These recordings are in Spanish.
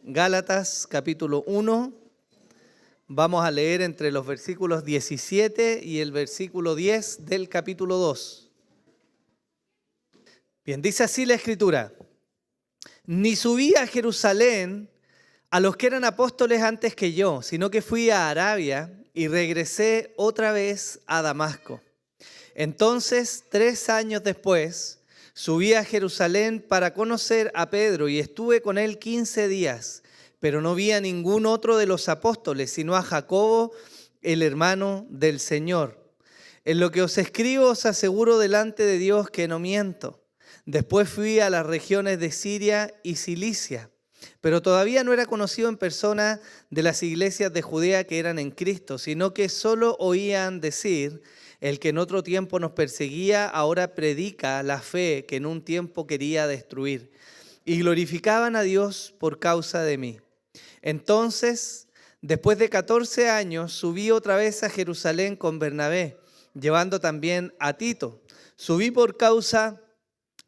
Gálatas capítulo 1. Vamos a leer entre los versículos 17 y el versículo 10 del capítulo 2. Bien, dice así la Escritura: Ni subí a Jerusalén a los que eran apóstoles antes que yo, sino que fui a Arabia y regresé otra vez a Damasco. Entonces, 3 años después, subí a Jerusalén para conocer a Pedro y estuve con él 15 días, pero no vi a ningún otro de los apóstoles, sino a Jacobo, el hermano del Señor. En lo que os escribo os aseguro delante de Dios que no miento. Después fui a las regiones de Siria y Cilicia, pero todavía no era conocido en persona de las iglesias de Judea que eran en Cristo, sino que solo oían decir: el que en otro tiempo nos perseguía, ahora predica la fe que en un tiempo quería destruir. Y glorificaban a Dios por causa de mí. Entonces, después de 14 años, subí otra vez a Jerusalén con Bernabé, llevando también a Tito. Subí por causa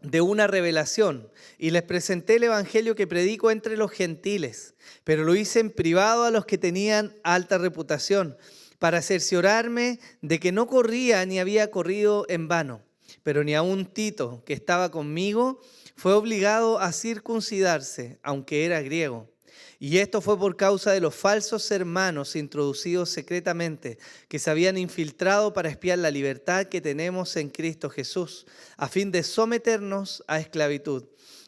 de una revelación y les presenté el evangelio que predico entre los gentiles, pero lo hice en privado a los que tenían alta reputación, para cerciorarme de que no corría ni había corrido en vano. Pero ni aun Tito, que estaba conmigo, fue obligado a circuncidarse, aunque era griego. Y esto fue por causa de los falsos hermanos introducidos secretamente, que se habían infiltrado para espiar la libertad que tenemos en Cristo Jesús, a fin de someternos a esclavitud,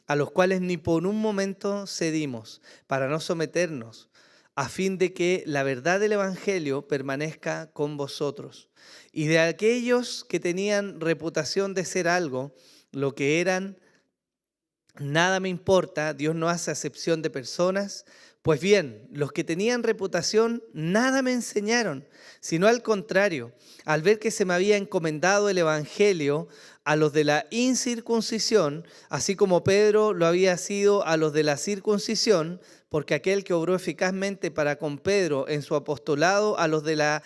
a los cuales ni por un momento cedimos, para no someternos, a fin de que la verdad del evangelio permanezca con vosotros. Y de aquellos que tenían reputación de ser algo, lo que eran, nada me importa. Dios no hace acepción de personas. Pues bien, los que tenían reputación nada me enseñaron, sino al contrario, al ver que se me había encomendado el evangelio a los de la incircuncisión, así como Pedro lo había sido a los de la circuncisión, porque aquel que obró eficazmente para con Pedro en su apostolado a los de la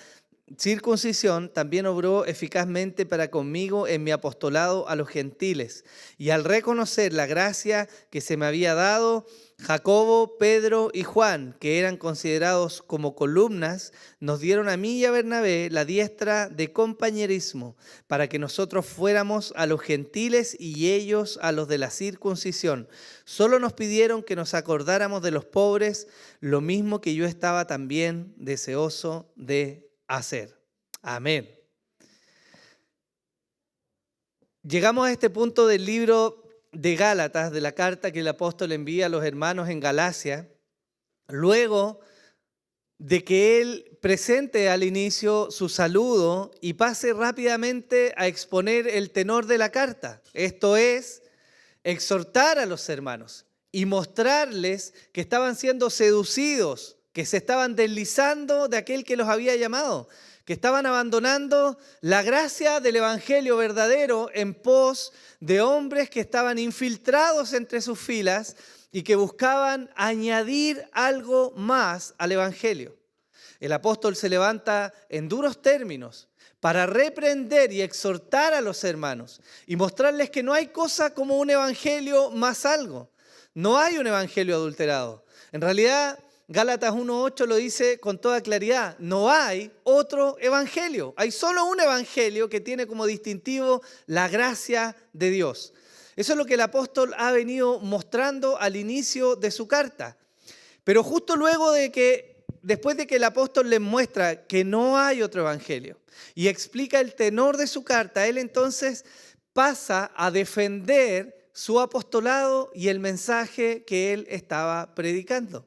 circuncisión, también obró eficazmente para conmigo en mi apostolado a los gentiles. Y al reconocer la gracia que se me había dado, Jacobo, Pedro y Juan, que eran considerados como columnas, nos dieron a mí y a Bernabé la diestra de compañerismo, para que nosotros fuéramos a los gentiles y ellos a los de la circuncisión. Solo nos pidieron que nos acordáramos de los pobres, lo mismo que yo estaba también deseoso de hacer. Amén. Llegamos a este punto del libro de Gálatas, de la carta que el apóstol envía a los hermanos en Galacia, luego de que él presente al inicio su saludo y pase rápidamente a exponer el tenor de la carta. Esto es, exhortar a los hermanos y mostrarles que estaban siendo seducidos, que se estaban deslizando de aquel que los había llamado, que estaban abandonando la gracia del evangelio verdadero en pos de hombres que estaban infiltrados entre sus filas y que buscaban añadir algo más al evangelio. El apóstol se levanta en duros términos para reprender y exhortar a los hermanos y mostrarles que no hay cosa como un evangelio más algo. No hay un evangelio adulterado. En realidad, Gálatas 1:8 lo dice con toda claridad: no hay otro evangelio. Hay solo un evangelio que tiene como distintivo la gracia de Dios. Eso es lo que el apóstol ha venido mostrando al inicio de su carta. Pero justo luego después de que el apóstol les muestra que no hay otro evangelio y explica el tenor de su carta, él entonces pasa a defender su apostolado y el mensaje que él estaba predicando.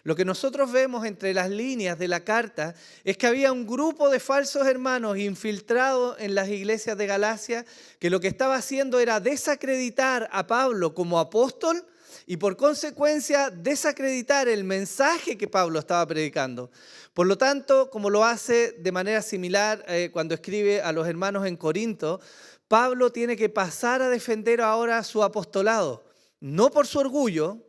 Lo que nosotros vemos entre las líneas de la carta es que había un grupo de falsos hermanos infiltrados en las iglesias de Galacia que lo que estaba haciendo era desacreditar a Pablo como apóstol y por consecuencia desacreditar el mensaje que Pablo estaba predicando. Por lo tanto, como lo hace de manera similar cuando escribe a los hermanos en Corinto, Pablo tiene que pasar a defender ahora su apostolado, no por su orgullo,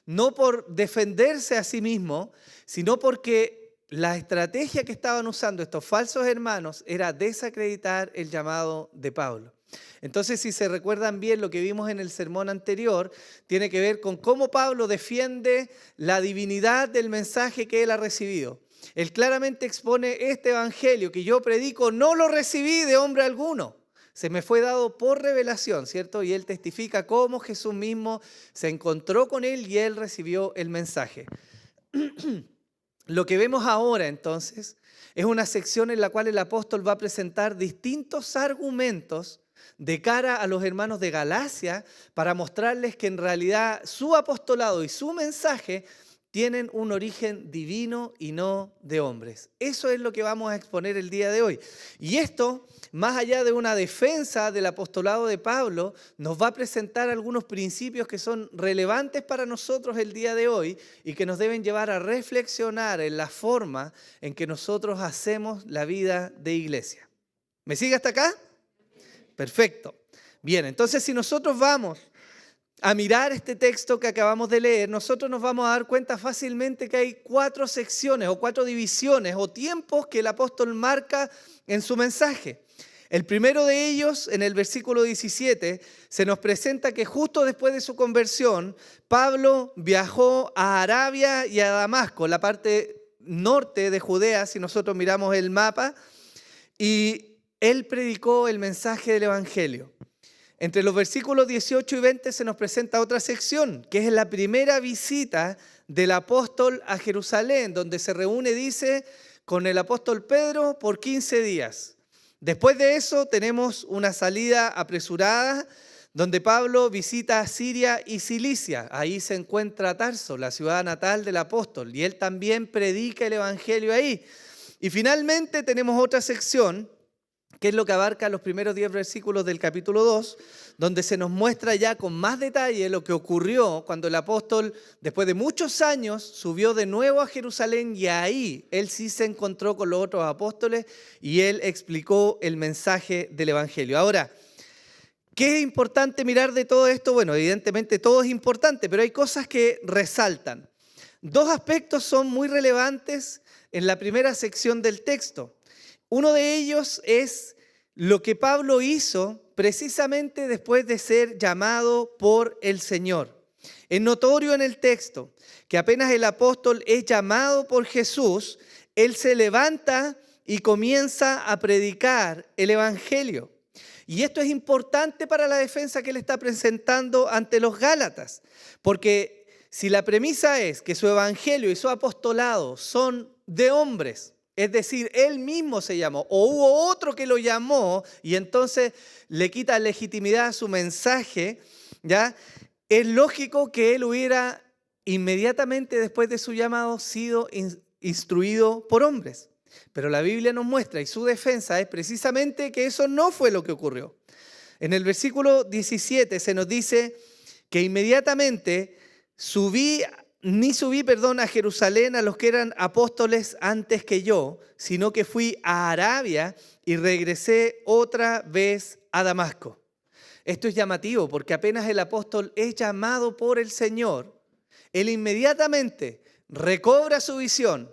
no por defenderse a sí mismo, sino porque la estrategia que estaban usando estos falsos hermanos era desacreditar el llamado de Pablo. Entonces, si se recuerdan bien lo que vimos en el sermón anterior, tiene que ver con cómo Pablo defiende la divinidad del mensaje que él ha recibido. Él claramente expone este evangelio que yo predico, no lo recibí de hombre alguno. Se me fue dado por revelación, ¿cierto? Y él testifica cómo Jesús mismo se encontró con él y él recibió el mensaje. Lo que vemos ahora, entonces, es una sección en la cual el apóstol va a presentar distintos argumentos de cara a los hermanos de Galacia para mostrarles que en realidad su apostolado y su mensaje tienen un origen divino y no de hombres. Eso es lo que vamos a exponer el día de hoy. Y esto, más allá de una defensa del apostolado de Pablo, nos va a presentar algunos principios que son relevantes para nosotros el día de hoy y que nos deben llevar a reflexionar en la forma en que nosotros hacemos la vida de iglesia. ¿Me sigue hasta acá? Perfecto. Bien, entonces si nosotros vamos a mirar este texto que acabamos de leer, nosotros nos vamos a dar cuenta fácilmente que hay 4 secciones o 4 divisiones o tiempos que el apóstol marca en su mensaje. El primero de ellos, en el versículo 17, se nos presenta que justo después de su conversión, Pablo viajó a Arabia y a Damasco, la parte norte de Judea, si nosotros miramos el mapa, y él predicó el mensaje del evangelio. Entre los versículos 18 y 20 se nos presenta otra sección, que es la primera visita del apóstol a Jerusalén, donde se reúne, dice, con el apóstol Pedro por 15 días. Después de eso tenemos una salida apresurada, donde Pablo visita Siria y Cilicia. Ahí se encuentra Tarso, la ciudad natal del apóstol, y él también predica el evangelio ahí. Y finalmente tenemos otra sección, que es lo que abarca los primeros 10 versículos del capítulo 2, donde se nos muestra ya con más detalle lo que ocurrió cuando el apóstol, después de muchos años, subió de nuevo a Jerusalén y ahí él sí se encontró con los otros apóstoles y él explicó el mensaje del evangelio. Ahora, ¿qué es importante mirar de todo esto? Bueno, evidentemente todo es importante, pero hay cosas que resaltan. 2 aspectos son muy relevantes en la primera sección del texto. Uno de ellos es lo que Pablo hizo precisamente después de ser llamado por el Señor. Es notorio en el texto que apenas el apóstol es llamado por Jesús, él se levanta y comienza a predicar el evangelio. Y esto es importante para la defensa que él está presentando ante los Gálatas, porque si la premisa es que su evangelio y su apostolado son de hombres, es decir, él mismo se llamó, o hubo otro que lo llamó y entonces le quita legitimidad a su mensaje, ¿ya? Es lógico que él hubiera inmediatamente después de su llamado sido instruido por hombres. Pero la Biblia nos muestra, y su defensa es precisamente que eso no fue lo que ocurrió. En el versículo 17 se nos dice que inmediatamente subí a Jerusalén a los que eran apóstoles antes que yo, sino que fui a Arabia y regresé otra vez a Damasco. Esto es llamativo porque apenas el apóstol es llamado por el Señor, él inmediatamente recobra su visión,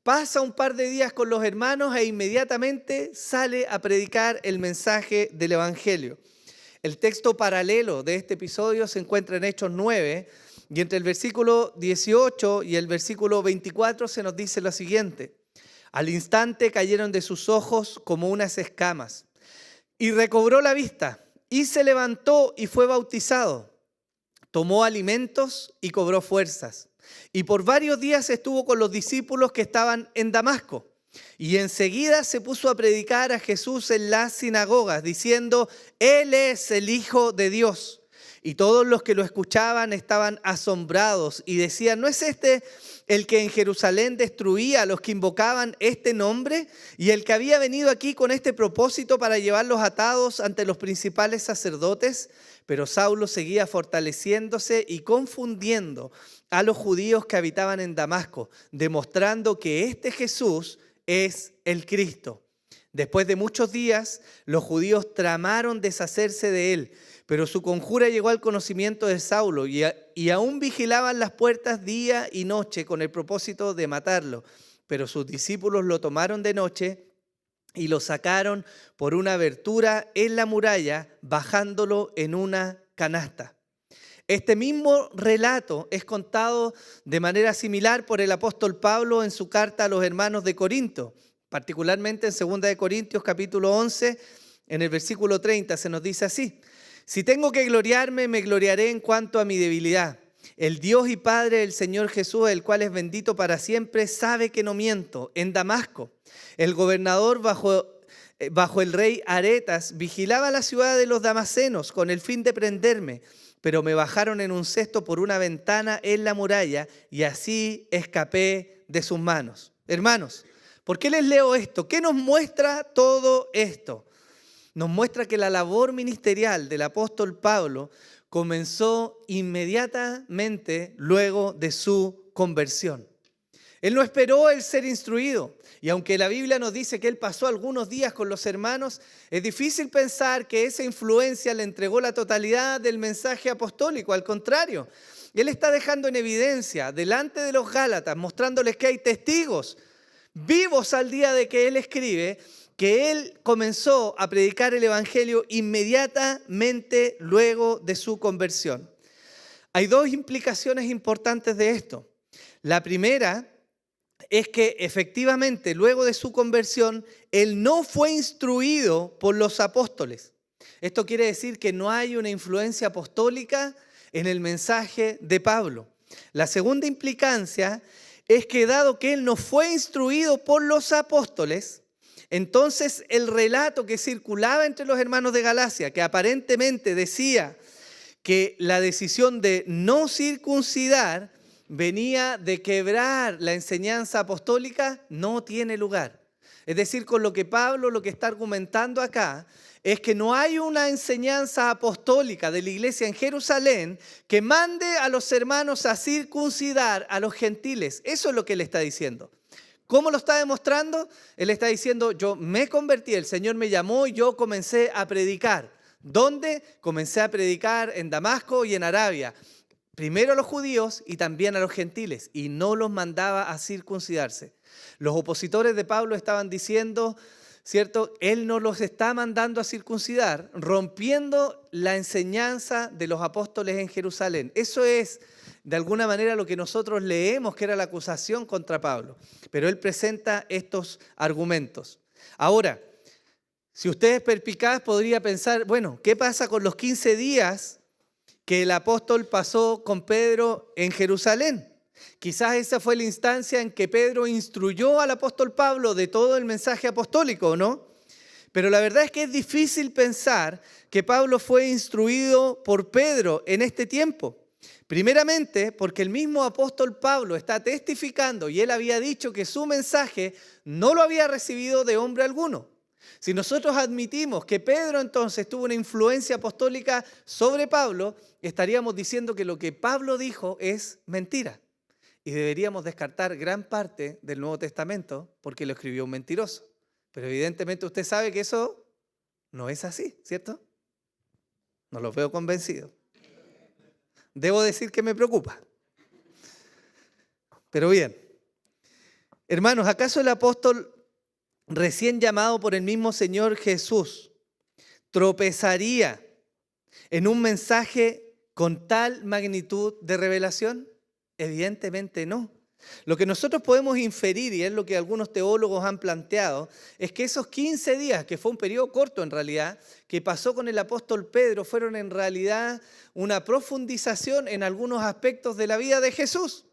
pasa un par de días con los hermanos e inmediatamente sale a predicar el mensaje del evangelio. El texto paralelo de este episodio se encuentra en Hechos 9, y entre el versículo 18 y el versículo 24 se nos dice lo siguiente: al instante cayeron de sus ojos como unas escamas, y recobró la vista, y se levantó y fue bautizado. Tomó alimentos y cobró fuerzas. Y por varios días estuvo con los discípulos que estaban en Damasco. Y enseguida se puso a predicar a Jesús en las sinagogas, diciendo: Él es el Hijo de Dios. Y todos los que lo escuchaban estaban asombrados y decían: ¿no es este el que en Jerusalén destruía a los que invocaban este nombre? Y el que había venido aquí con este propósito para llevarlos atados ante los principales sacerdotes. Pero Saulo seguía fortaleciéndose y confundiendo a los judíos que habitaban en Damasco, demostrando que este Jesús es el Cristo. Después de muchos días, los judíos tramaron deshacerse de él, pero su conjura llegó al conocimiento de Saulo y aún vigilaban las puertas día y noche con el propósito de matarlo. Pero sus discípulos lo tomaron de noche y lo sacaron por una abertura en la muralla, bajándolo en una canasta. Este mismo relato es contado de manera similar por el apóstol Pablo en su carta a los hermanos de Corinto, particularmente en 2 de Corintios capítulo 11, en el versículo 30 se nos dice así: si tengo que gloriarme, me gloriaré en cuanto a mi debilidad. El Dios y Padre del Señor Jesús, el cual es bendito para siempre, sabe que no miento. En Damasco, el gobernador bajo el rey Aretas vigilaba la ciudad de los damasenos con el fin de prenderme, pero me bajaron en un cesto por una ventana en la muralla y así escapé de sus manos. Hermanos, ¿por qué les leo esto? ¿Qué nos muestra todo esto? Nos muestra que la labor ministerial del apóstol Pablo comenzó inmediatamente luego de su conversión. Él no esperó el ser instruido, y aunque la Biblia nos dice que él pasó algunos días con los hermanos, es difícil pensar que esa influencia le entregó la totalidad del mensaje apostólico. Al contrario, él está dejando en evidencia delante de los Gálatas, mostrándoles que hay testigos vivos al día de que él escribe, que él comenzó a predicar el evangelio inmediatamente luego de su conversión. Hay dos implicaciones importantes de esto. La primera es que efectivamente luego de su conversión, él no fue instruido por los apóstoles. Esto quiere decir que no hay una influencia apostólica en el mensaje de Pablo. La segunda implicancia es que dado que él no fue instruido por los apóstoles, entonces el relato que circulaba entre los hermanos de Galacia, que aparentemente decía que la decisión de no circuncidar venía de quebrar la enseñanza apostólica, no tiene lugar. Es decir, con lo que Pablo lo que está argumentando acá es que no hay una enseñanza apostólica de la iglesia en Jerusalén que mande a los hermanos a circuncidar a los gentiles. Eso es lo que él está diciendo. ¿Cómo lo está demostrando? Él está diciendo, yo me convertí, el Señor me llamó y yo comencé a predicar. ¿Dónde? Comencé a predicar en Damasco y en Arabia. Primero a los judíos y también a los gentiles, y no los mandaba a circuncidarse. Los opositores de Pablo estaban diciendo, ¿cierto? Él no los está mandando a circuncidar, rompiendo la enseñanza de los apóstoles en Jerusalén. Eso es, de alguna manera, lo que nosotros leemos que era la acusación contra Pablo. Pero él presenta estos argumentos. Ahora, si usted es perspicaz, podría pensar, bueno, ¿qué pasa con los 15 días que el apóstol pasó con Pedro en Jerusalén? Quizás esa fue la instancia en que Pedro instruyó al apóstol Pablo de todo el mensaje apostólico, ¿no? Pero la verdad es que es difícil pensar que Pablo fue instruido por Pedro en este tiempo. Primeramente, porque el mismo apóstol Pablo está testificando y él había dicho que su mensaje no lo había recibido de hombre alguno. Si nosotros admitimos que Pedro entonces tuvo una influencia apostólica sobre Pablo, estaríamos diciendo que lo que Pablo dijo es mentira. Y deberíamos descartar gran parte del Nuevo Testamento porque lo escribió un mentiroso. Pero evidentemente usted sabe que eso no es así, ¿cierto? No lo veo convencido. Debo decir que me preocupa. Pero bien, hermanos, ¿acaso el apóstol recién llamado por el mismo Señor Jesús tropezaría en un mensaje con tal magnitud de revelación? Evidentemente no. Lo que nosotros podemos inferir, y es lo que algunos teólogos han planteado, es que esos 15 días, que fue un periodo corto en realidad, que pasó con el apóstol Pedro, fueron en realidad una profundización en algunos aspectos de la vida de Jesús.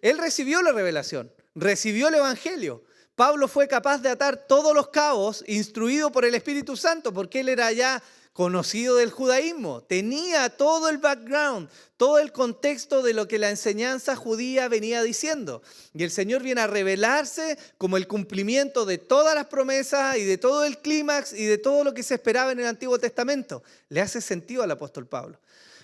Él recibió la revelación, recibió el evangelio. Pablo fue capaz de atar todos los cabos, instruido por el Espíritu Santo, porque él era ya conocido del judaísmo, tenía todo el background, todo el contexto de lo que la enseñanza judía venía diciendo. Y el Señor viene a revelarse como el cumplimiento de todas las promesas y de todo el clímax y de todo lo que se esperaba en el Antiguo Testamento. Le hace sentido al apóstol Pablo.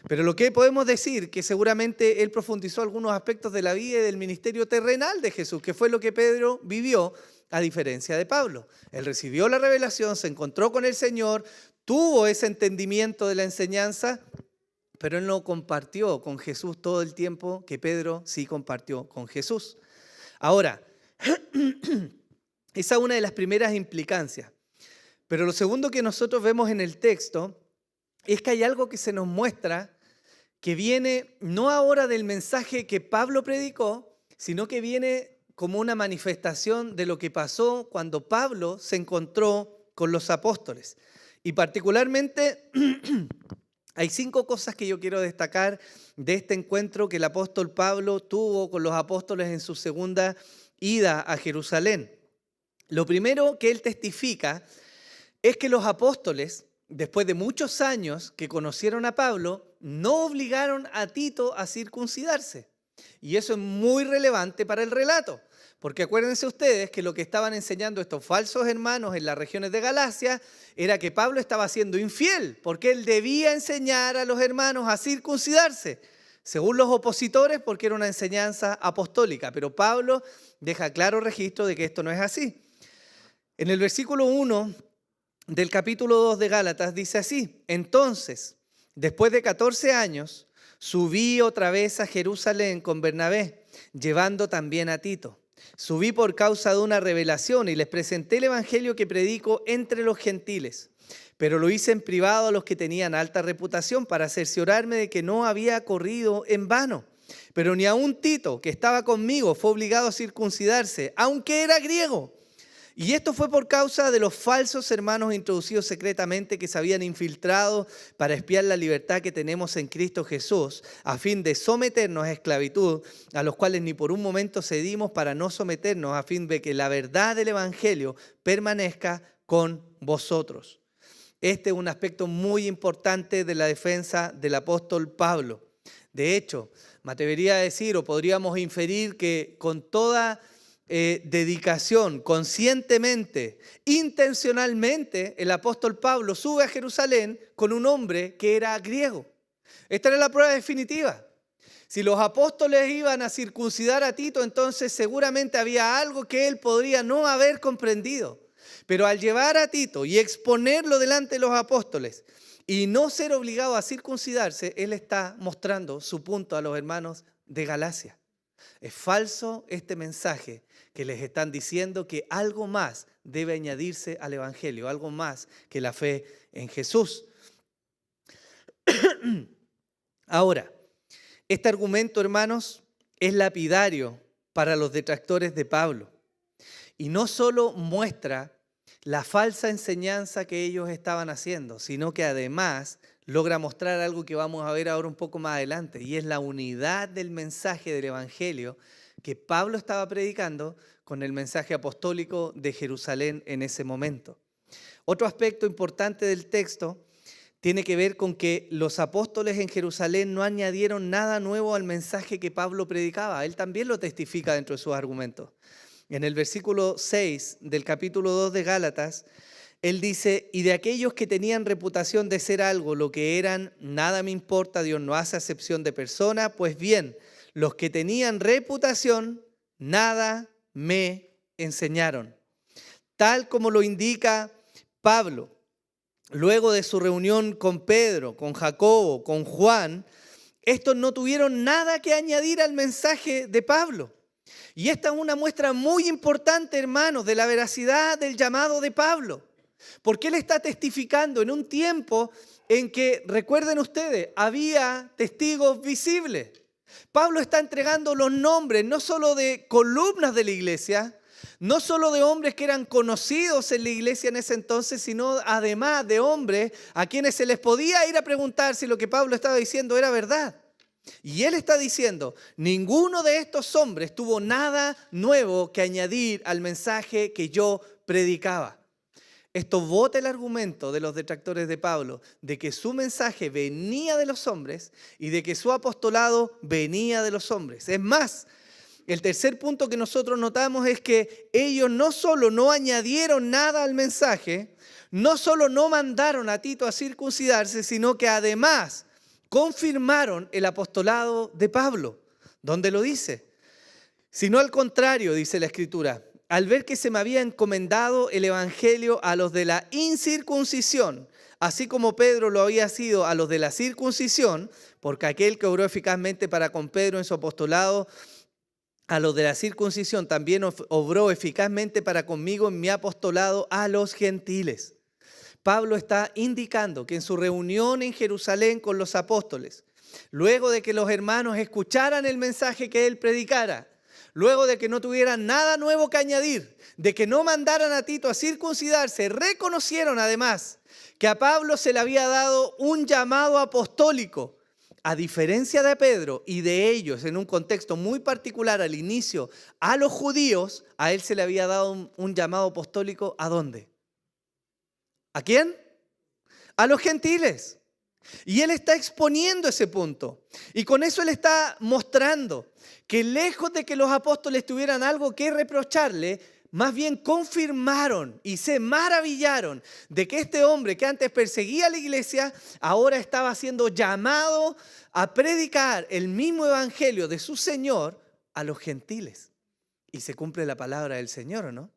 Pero lo que podemos decir que seguramente él profundizó algunos aspectos de la vida y del ministerio terrenal de Jesús, que fue lo que Pedro vivió a diferencia de Pablo. Él recibió la revelación, se encontró con el Señor, tuvo ese entendimiento de la enseñanza, pero él no compartió con Jesús todo el tiempo que Pedro sí compartió con Jesús. Ahora, Esa es una de las primeras implicancias. Pero lo segundo que nosotros vemos en el texto es que hay algo que se nos muestra que viene no ahora del mensaje que Pablo predicó, sino que viene como una manifestación de lo que pasó cuando Pablo se encontró con los apóstoles. Y particularmente hay 5 cosas que yo quiero destacar de este encuentro que el apóstol Pablo tuvo con los apóstoles en su segunda ida a Jerusalén. Lo primero que él testifica es que los apóstoles, después de muchos años que conocieron a Pablo, no obligaron a Tito a circuncidarse. Y eso es muy relevante para el relato, porque acuérdense ustedes que lo que estaban enseñando estos falsos hermanos en las regiones de Galacia era que Pablo estaba siendo infiel, porque él debía enseñar a los hermanos a circuncidarse, según los opositores, porque era una enseñanza apostólica. Pero Pablo deja claro registro de que esto no es así. En el versículo 1 del capítulo 2 de Gálatas dice así: entonces, después de 14 años, subí otra vez a Jerusalén con Bernabé, llevando también a Tito. Subí por causa de una revelación y les presenté el evangelio que predico entre los gentiles. Pero lo hice en privado a los que tenían alta reputación para cerciorarme de que no había corrido en vano. Pero ni aun Tito, que estaba conmigo, fue obligado a circuncidarse, aunque era griego. Y esto fue por causa de los falsos hermanos introducidos secretamente que se habían infiltrado para espiar la libertad que tenemos en Cristo Jesús, a fin de someternos a esclavitud, a los cuales ni por un momento cedimos para no someternos, a fin de que la verdad del Evangelio permanezca con vosotros. Este es un aspecto muy importante de la defensa del apóstol Pablo. De hecho, me atrevería a decir, o podríamos inferir, que con toda dedicación, conscientemente, intencionalmente, el apóstol Pablo sube a Jerusalén con un hombre que era griego. Esta era la prueba definitiva. Si los apóstoles iban a circuncidar a Tito, entonces seguramente había algo que él podría no haber comprendido. Pero al llevar a Tito y exponerlo delante de los apóstoles y no ser obligado a circuncidarse, él está mostrando su punto a los hermanos de Galacia. Es falso este mensaje que les están diciendo, que algo más debe añadirse al Evangelio, algo más que la fe en Jesús. Ahora, este argumento, hermanos, es lapidario para los detractores de Pablo. Y no solo muestra la falsa enseñanza que ellos estaban haciendo, sino que además logra mostrar algo que vamos a ver ahora un poco más adelante, y es la unidad del mensaje del Evangelio que Pablo estaba predicando con el mensaje apostólico de Jerusalén en ese momento. Otro aspecto importante del texto tiene que ver con que los apóstoles en Jerusalén no añadieron nada nuevo al mensaje que Pablo predicaba. Él también lo testifica dentro de sus argumentos. En el versículo 6 del capítulo 2 de Gálatas, él dice: y de aquellos que tenían reputación de ser algo, lo que eran, nada me importa, Dios no hace acepción de persona. Pues bien, los que tenían reputación, nada me enseñaron. Tal como lo indica Pablo, luego de su reunión con Pedro, con Jacobo, con Juan, estos no tuvieron nada que añadir al mensaje de Pablo. Y esta es una muestra muy importante, hermanos, de la veracidad del llamado de Pablo. Porque él está testificando en un tiempo en que, recuerden ustedes, había testigos visibles. Pablo está entregando los nombres no solo de columnas de la iglesia, no solo de hombres que eran conocidos en la iglesia en ese entonces, sino además de hombres a quienes se les podía ir a preguntar si lo que Pablo estaba diciendo era verdad. Y él está diciendo: ninguno de estos hombres tuvo nada nuevo que añadir al mensaje que yo predicaba. Esto bota el argumento de los detractores de Pablo de que su mensaje venía de los hombres y de que su apostolado venía de los hombres. Es más, el tercer punto que nosotros notamos es que ellos no solo no añadieron nada al mensaje, no solo no mandaron a Tito a circuncidarse, sino que además confirmaron el apostolado de Pablo. ¿Dónde lo dice? Sino al contrario, dice la Escritura: al ver que se me había encomendado el evangelio a los de la incircuncisión, así como Pedro lo había sido a los de la circuncisión, porque aquel que obró eficazmente para con Pedro en su apostolado a los de la circuncisión, también obró eficazmente para conmigo en mi apostolado a los gentiles. Pablo está indicando que en su reunión en Jerusalén con los apóstoles, luego de que los hermanos escucharan el mensaje que él predicara, luego de que no tuvieran nada nuevo que añadir, de que no mandaran a Tito a circuncidarse, reconocieron además que a Pablo se le había dado un llamado apostólico. A diferencia de Pedro y de ellos, en un contexto muy particular al inicio, a los judíos, a él se le había dado un llamado apostólico. ¿A dónde? ¿A quién? A los gentiles. Y él está exponiendo ese punto. Y con eso él está mostrando que lejos de que los apóstoles tuvieran algo que reprocharle, más bien confirmaron y se maravillaron de que este hombre que antes perseguía a la iglesia, ahora estaba siendo llamado a predicar el mismo evangelio de su Señor a los gentiles. Y se cumple la palabra del Señor, ¿o no?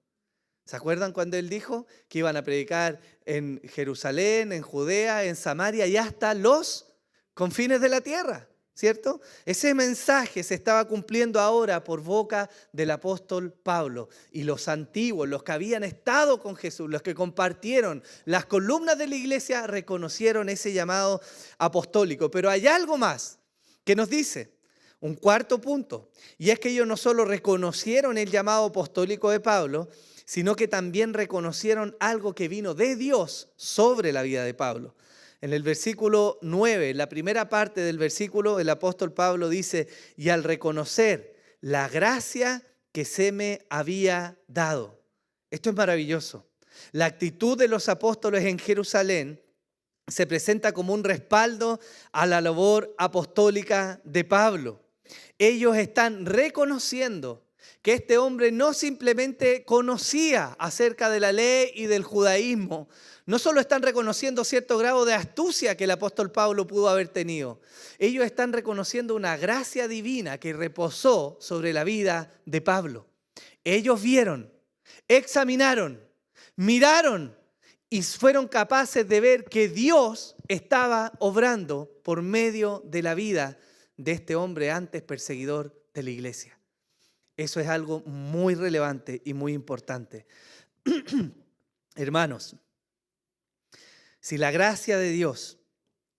¿Se acuerdan cuando él dijo que iban a predicar en Jerusalén, en Judea, en Samaria y hasta los confines de la tierra? ¿Cierto? Ese mensaje se estaba cumpliendo ahora por boca del apóstol Pablo. Y los antiguos, los que habían estado con Jesús, los que compartieron las columnas de la iglesia, reconocieron ese llamado apostólico. Pero hay algo más que nos dice, un cuarto punto, y es que ellos no solo reconocieron el llamado apostólico de Pablo, sino que también reconocieron algo que vino de Dios sobre la vida de Pablo. En el versículo 9, la primera parte del versículo, el apóstol Pablo dice, y al reconocer la gracia que se me había dado. Esto es maravilloso. La actitud de los apóstoles en Jerusalén se presenta como un respaldo a la labor apostólica de Pablo. Ellos están reconociendo que este hombre no simplemente conocía acerca de la ley y del judaísmo. No solo están reconociendo cierto grado de astucia que el apóstol Pablo pudo haber tenido. Ellos están reconociendo una gracia divina que reposó sobre la vida de Pablo. Ellos vieron, examinaron, miraron y fueron capaces de ver que Dios estaba obrando por medio de la vida de este hombre antes perseguidor de la iglesia. Eso es algo muy relevante y muy importante. Hermanos, si la gracia de Dios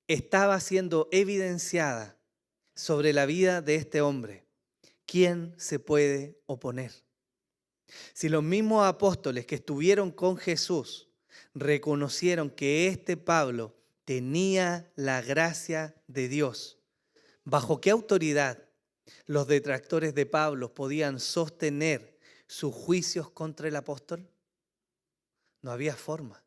estaba siendo evidenciada sobre la vida de este hombre, ¿quién se puede oponer? Si los mismos apóstoles que estuvieron con Jesús reconocieron que este Pablo tenía la gracia de Dios, ¿bajo qué autoridad los detractores de Pablo podían sostener sus juicios contra el apóstol? No había forma.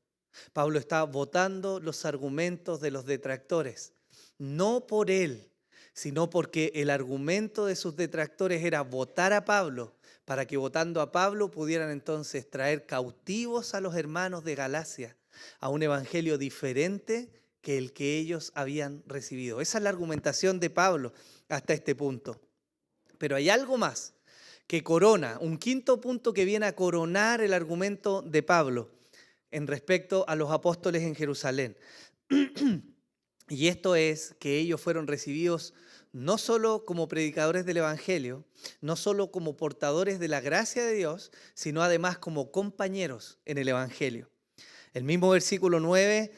Pablo estaba votando los argumentos de los detractores, no por él, sino porque el argumento de sus detractores era votar a Pablo, para que votando a Pablo pudieran entonces traer cautivos a los hermanos de Galacia a un evangelio diferente que el que ellos habían recibido. Esa es la argumentación de Pablo hasta este punto. Pero hay algo más que corona, un quinto punto que viene a coronar el argumento de Pablo en respecto a los apóstoles en Jerusalén. Y esto es que ellos fueron recibidos no solo como predicadores del evangelio, no solo como portadores de la gracia de Dios, sino además como compañeros en el evangelio. El mismo versículo 9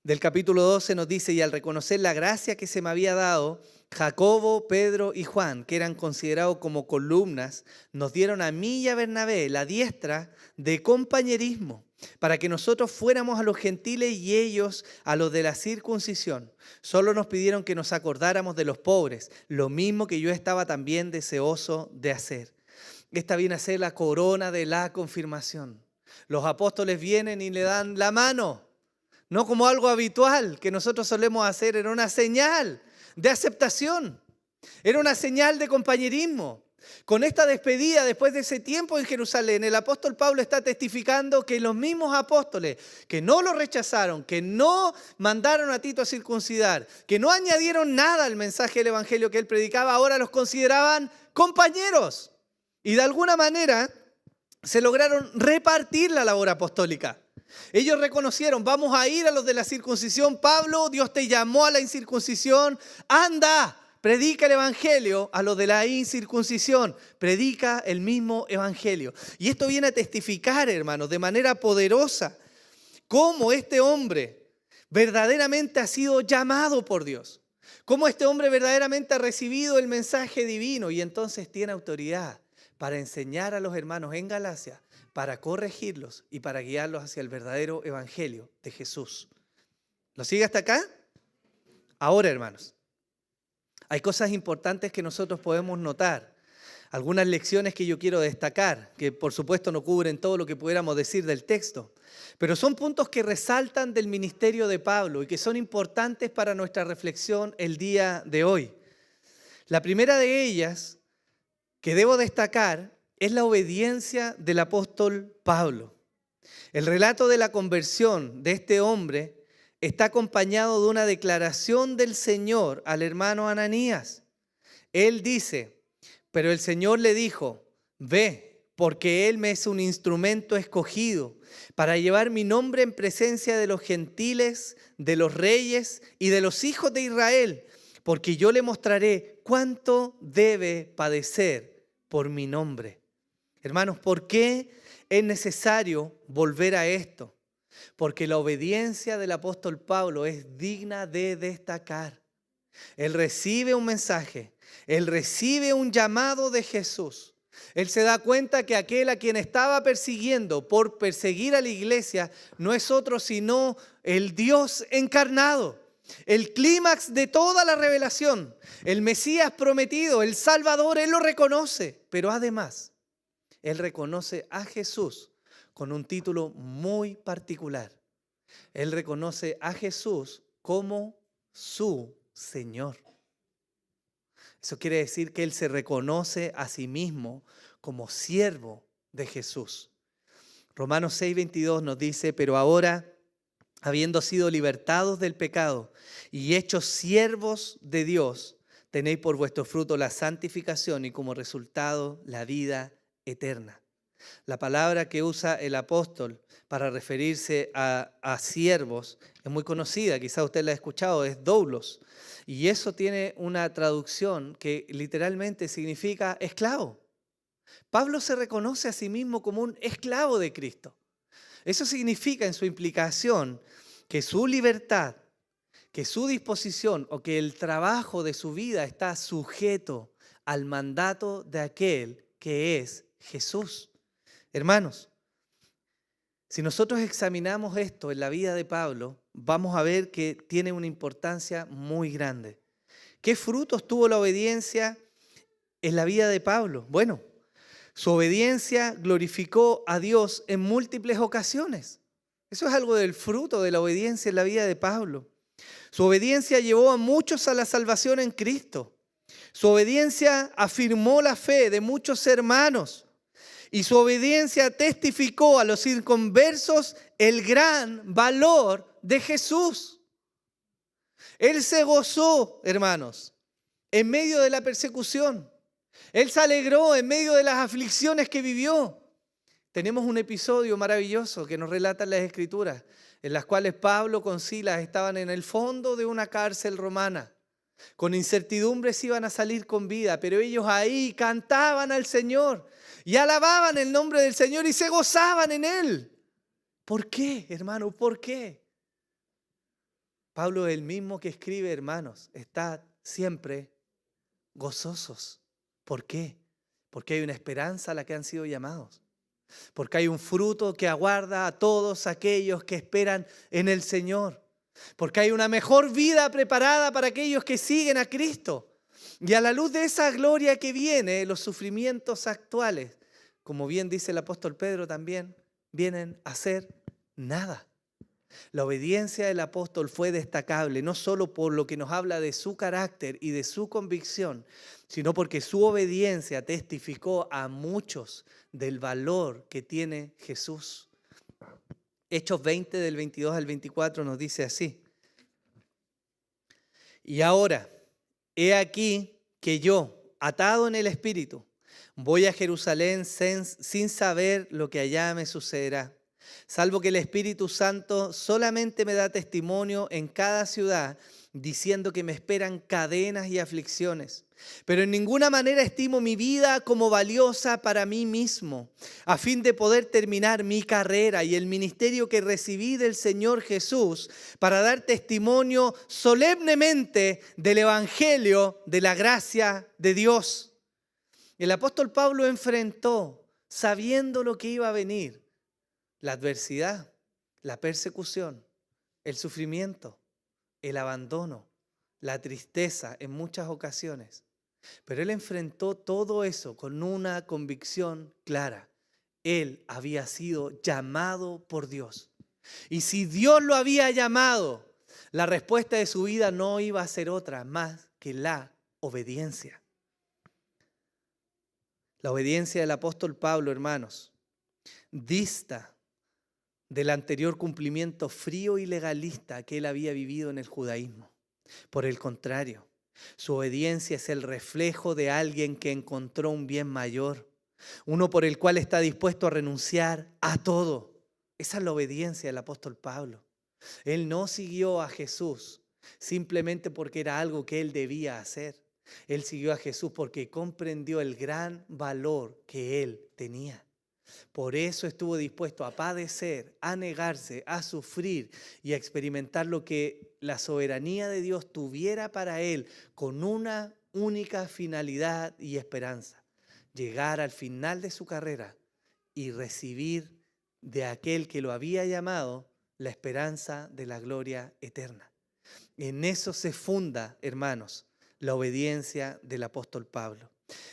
del capítulo 12 nos dice, y al reconocer la gracia que se me había dado, Jacobo, Pedro y Juan, que eran considerados como columnas, nos dieron a mí y a Bernabé la diestra de compañerismo, para que nosotros fuéramos a los gentiles y ellos a los de la circuncisión. Solo nos pidieron que nos acordáramos de los pobres, lo mismo que yo estaba también deseoso de hacer. Esta viene a ser la corona de la confirmación. Los apóstoles vienen y le dan la mano, no como algo habitual que nosotros solemos hacer, era una señal de aceptación, era una señal de compañerismo. Con esta despedida, después de ese tiempo en Jerusalén, el apóstol Pablo está testificando que los mismos apóstoles que no lo rechazaron, que no mandaron a Tito a circuncidar, que no añadieron nada al mensaje del evangelio que él predicaba, ahora los consideraban compañeros. Y de alguna manera se lograron repartir la labor apostólica. Ellos reconocieron, vamos a ir a los de la circuncisión. Pablo, Dios te llamó a la incircuncisión, anda, predica el evangelio a los de la incircuncisión, predica el mismo evangelio. Y esto viene a testificar, hermanos, de manera poderosa, cómo este hombre verdaderamente ha sido llamado por Dios. Cómo este hombre verdaderamente ha recibido el mensaje divino y entonces tiene autoridad para enseñar a los hermanos en Galacia, para corregirlos y para guiarlos hacia el verdadero evangelio de Jesús. ¿Lo sigue hasta acá? Ahora, hermanos, hay cosas importantes que nosotros podemos notar. Algunas lecciones que yo quiero destacar, que por supuesto no cubren todo lo que pudiéramos decir del texto, pero son puntos que resaltan del ministerio de Pablo y que son importantes para nuestra reflexión el día de hoy. La primera de ellas que debo destacar es la obediencia del apóstol Pablo. El relato de la conversión de este hombre está acompañado de una declaración del Señor al hermano Ananías. Él dice: pero el Señor le dijo, ve, porque Él me es un instrumento escogido para llevar mi nombre en presencia de los gentiles, de los reyes y de los hijos de Israel, porque yo le mostraré cuánto debe padecer por mi nombre. Hermanos, ¿por qué es necesario volver a esto? Porque la obediencia del apóstol Pablo es digna de destacar. Él recibe un mensaje, él recibe un llamado de Jesús. Él se da cuenta que aquel a quien estaba persiguiendo por perseguir a la iglesia no es otro sino el Dios encarnado, el clímax de toda la revelación, el Mesías prometido, el Salvador. Él lo reconoce, pero además él reconoce a Jesús con un título muy particular. Él reconoce a Jesús como su Señor. Eso quiere decir que él se reconoce a sí mismo como siervo de Jesús. Romanos 6:22 nos dice: pero ahora, habiendo sido libertados del pecado y hechos siervos de Dios, tenéis por vuestro fruto la santificación y como resultado la vida eterna. La palabra que usa el apóstol para referirse a siervos es muy conocida, quizá usted la ha escuchado, es doulos. Y eso tiene una traducción que literalmente significa esclavo. Pablo se reconoce a sí mismo como un esclavo de Cristo. Eso significa en su implicación que su libertad, que su disposición o que el trabajo de su vida está sujeto al mandato de aquel que es Jesús. Hermanos, si nosotros examinamos esto en la vida de Pablo, vamos a ver que tiene una importancia muy grande. ¿Qué frutos tuvo la obediencia en la vida de Pablo? Bueno, su obediencia glorificó a Dios en múltiples ocasiones. Eso es algo del fruto de la obediencia en la vida de Pablo. Su obediencia llevó a muchos a la salvación en Cristo. Su obediencia afirmó la fe de muchos hermanos. Y su obediencia testificó a los inconversos el gran valor de Jesús. Él se gozó, hermanos, en medio de la persecución. Él se alegró en medio de las aflicciones que vivió. Tenemos un episodio maravilloso que nos relatan las Escrituras, en las cuales Pablo con Silas estaban en el fondo de una cárcel romana. Con incertidumbres iban a salir con vida, pero ellos ahí cantaban al Señor y alababan el nombre del Señor y se gozaban en Él. ¿Por qué, hermano? ¿Por qué? Pablo es el mismo que escribe, hermanos, estad siempre gozosos. ¿Por qué? Porque hay una esperanza a la que han sido llamados. Porque hay un fruto que aguarda a todos aquellos que esperan en el Señor. Porque hay una mejor vida preparada para aquellos que siguen a Cristo. Y a la luz de esa gloria que viene, los sufrimientos actuales, como bien dice el apóstol Pedro también, vienen a ser nada. La obediencia del apóstol fue destacable, no solo por lo que nos habla de su carácter y de su convicción, sino porque su obediencia testificó a muchos del valor que tiene Jesús. Hechos 20, del 22 al 24 nos dice así: y ahora, he aquí que yo, atado en el Espíritu, voy a Jerusalén sin saber lo que allá me sucederá, salvo que el Espíritu Santo solamente me da testimonio en cada ciudad diciendo que me esperan cadenas y aflicciones. Pero en ninguna manera estimo mi vida como valiosa para mí mismo, a fin de poder terminar mi carrera y el ministerio que recibí del Señor Jesús para dar testimonio solemnemente del Evangelio de la gracia de Dios. El apóstol Pablo enfrentó, sabiendo lo que iba a venir, la adversidad, la persecución, el sufrimiento, el abandono, la tristeza en muchas ocasiones. Pero él enfrentó todo eso con una convicción clara. Él había sido llamado por Dios. Y si Dios lo había llamado, la respuesta de su vida no iba a ser otra más que la obediencia. La obediencia del apóstol Pablo, hermanos, dista del anterior cumplimiento frío y legalista que él había vivido en el judaísmo. Por el contrario, su obediencia es el reflejo de alguien que encontró un bien mayor, uno por el cual está dispuesto a renunciar a todo. Esa es la obediencia del apóstol Pablo. Él no siguió a Jesús simplemente porque era algo que él debía hacer. Él siguió a Jesús porque comprendió el gran valor que él tenía. Por eso estuvo dispuesto a padecer, a negarse, a sufrir y a experimentar lo que la soberanía de Dios tuviera para él con una única finalidad y esperanza: llegar al final de su carrera y recibir de aquel que lo había llamado la esperanza de la gloria eterna. En eso se funda, hermanos, la obediencia del apóstol Pablo.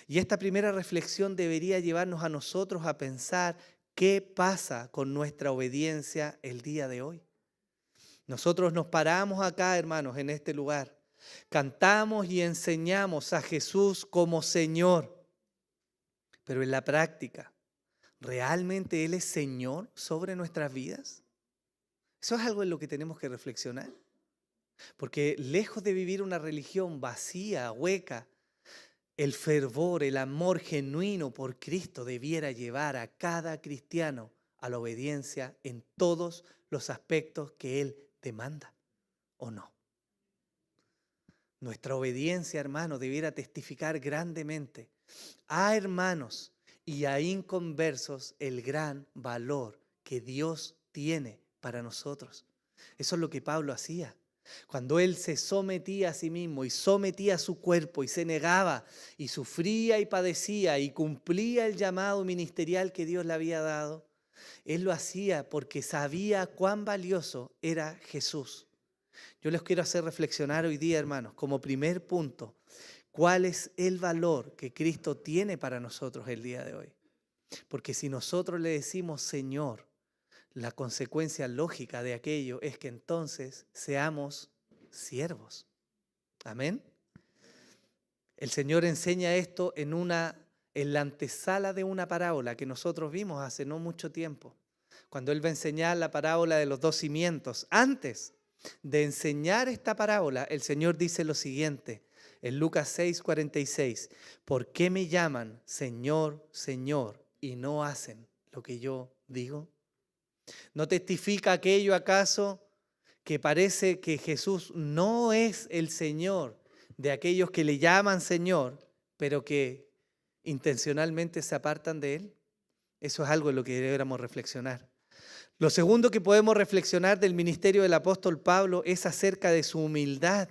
Y esta primera reflexión debería llevarnos a nosotros a pensar qué pasa con nuestra obediencia el día de hoy. Nosotros nos paramos acá, hermanos, en este lugar. Cantamos y enseñamos a Jesús como Señor. Pero en la práctica, ¿realmente Él es Señor sobre nuestras vidas? Eso es algo en lo que tenemos que reflexionar. Porque lejos de vivir una religión vacía, hueca, el fervor, el amor genuino por Cristo debiera llevar a cada cristiano a la obediencia en todos los aspectos que Él demanda, ¿o no? Nuestra obediencia, hermanos, debiera testificar grandemente a hermanos y a inconversos el gran valor que Dios tiene para nosotros. Eso es lo que Pablo hacía. Cuando él se sometía a sí mismo y sometía su cuerpo y se negaba y sufría y padecía y cumplía el llamado ministerial que Dios le había dado, él lo hacía porque sabía cuán valioso era Jesús. Yo les quiero hacer reflexionar hoy día, hermanos, como primer punto, cuál es el valor que Cristo tiene para nosotros el día de hoy. Porque si nosotros le decimos Señor, la consecuencia lógica de aquello es que entonces seamos siervos. Amén. El Señor enseña esto en la antesala de una parábola que nosotros vimos hace no mucho tiempo. Cuando Él va a enseñar la parábola de los dos cimientos. Antes de enseñar esta parábola, el Señor dice lo siguiente en Lucas 6:46. ¿Por qué me llaman Señor, Señor y no hacen lo que yo digo? ¿No testifica aquello acaso que parece que Jesús no es el Señor de aquellos que le llaman Señor, pero que intencionalmente se apartan de Él? Eso es algo en lo que deberíamos reflexionar. Lo segundo que podemos reflexionar del ministerio del apóstol Pablo es acerca de su humildad.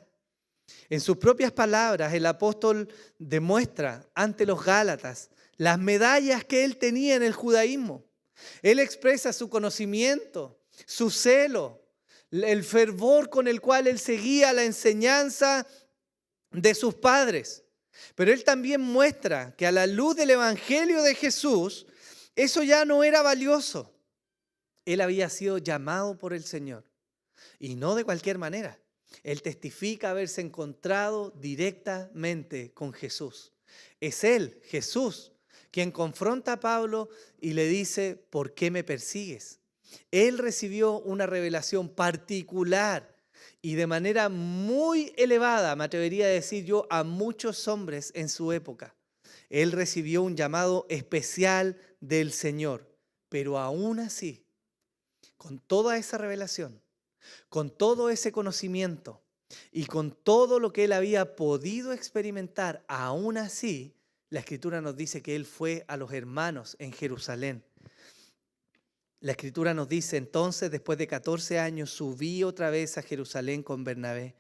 En sus propias palabras, el apóstol demuestra ante los Gálatas las medallas que él tenía en el judaísmo. Él expresa su conocimiento, su celo, el fervor con el cual él seguía la enseñanza de sus padres. Pero él también muestra que a la luz del Evangelio de Jesús, eso ya no era valioso. Él había sido llamado por el Señor y no de cualquier manera. Él testifica haberse encontrado directamente con Jesús. Es Él, Jesús, quien confronta a Pablo y le dice, ¿por qué me persigues? Él recibió una revelación particular y de manera muy elevada, me atrevería a decir yo, a muchos hombres en su época. Él recibió un llamado especial del Señor, pero aún así, con toda esa revelación, con todo ese conocimiento, Y con todo lo que él había podido experimentar, aún así, la Escritura nos dice que él fue a los hermanos en Jerusalén. La Escritura nos dice, entonces, después de 14 años, subí otra vez a Jerusalén con Bernabé,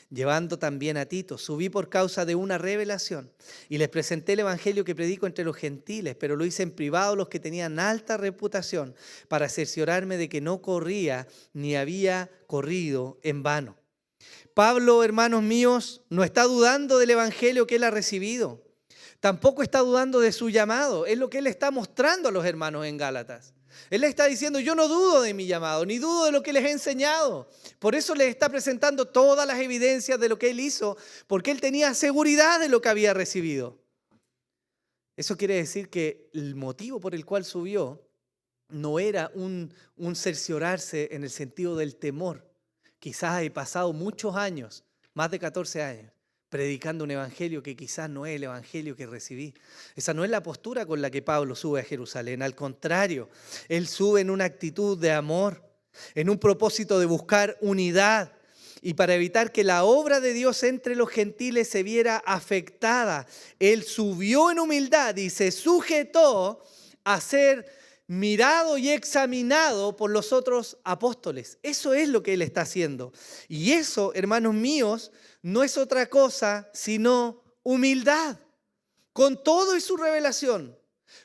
llevando también a Tito. Subí por causa de una revelación y les presenté el evangelio que predico entre los gentiles, pero lo hice en privado los que tenían alta reputación, para cerciorarme de que no corría ni había corrido en vano. Pablo, hermanos míos, no está dudando del evangelio que él ha recibido. Tampoco está dudando de su llamado. Es lo que él está mostrando a los hermanos en Gálatas. Él les está diciendo, yo no dudo de mi llamado, ni dudo de lo que les he enseñado. Por eso les está presentando todas las evidencias de lo que él hizo, porque él tenía seguridad de lo que había recibido. Eso quiere decir que el motivo por el cual subió no era un cerciorarse en el sentido del temor. Quizás he pasado muchos años, más de 14 años, predicando un evangelio que quizás no es el evangelio que recibí. Esa no es la postura con la que Pablo sube a Jerusalén. Al contrario, él sube en una actitud de amor, en un propósito de buscar unidad y para evitar que la obra de Dios entre los gentiles se viera afectada. Él subió en humildad y se sujetó a ser mirado y examinado por los otros apóstoles. Eso es lo que él está haciendo. Y eso, hermanos míos, no es otra cosa sino humildad. Con todo y su revelación,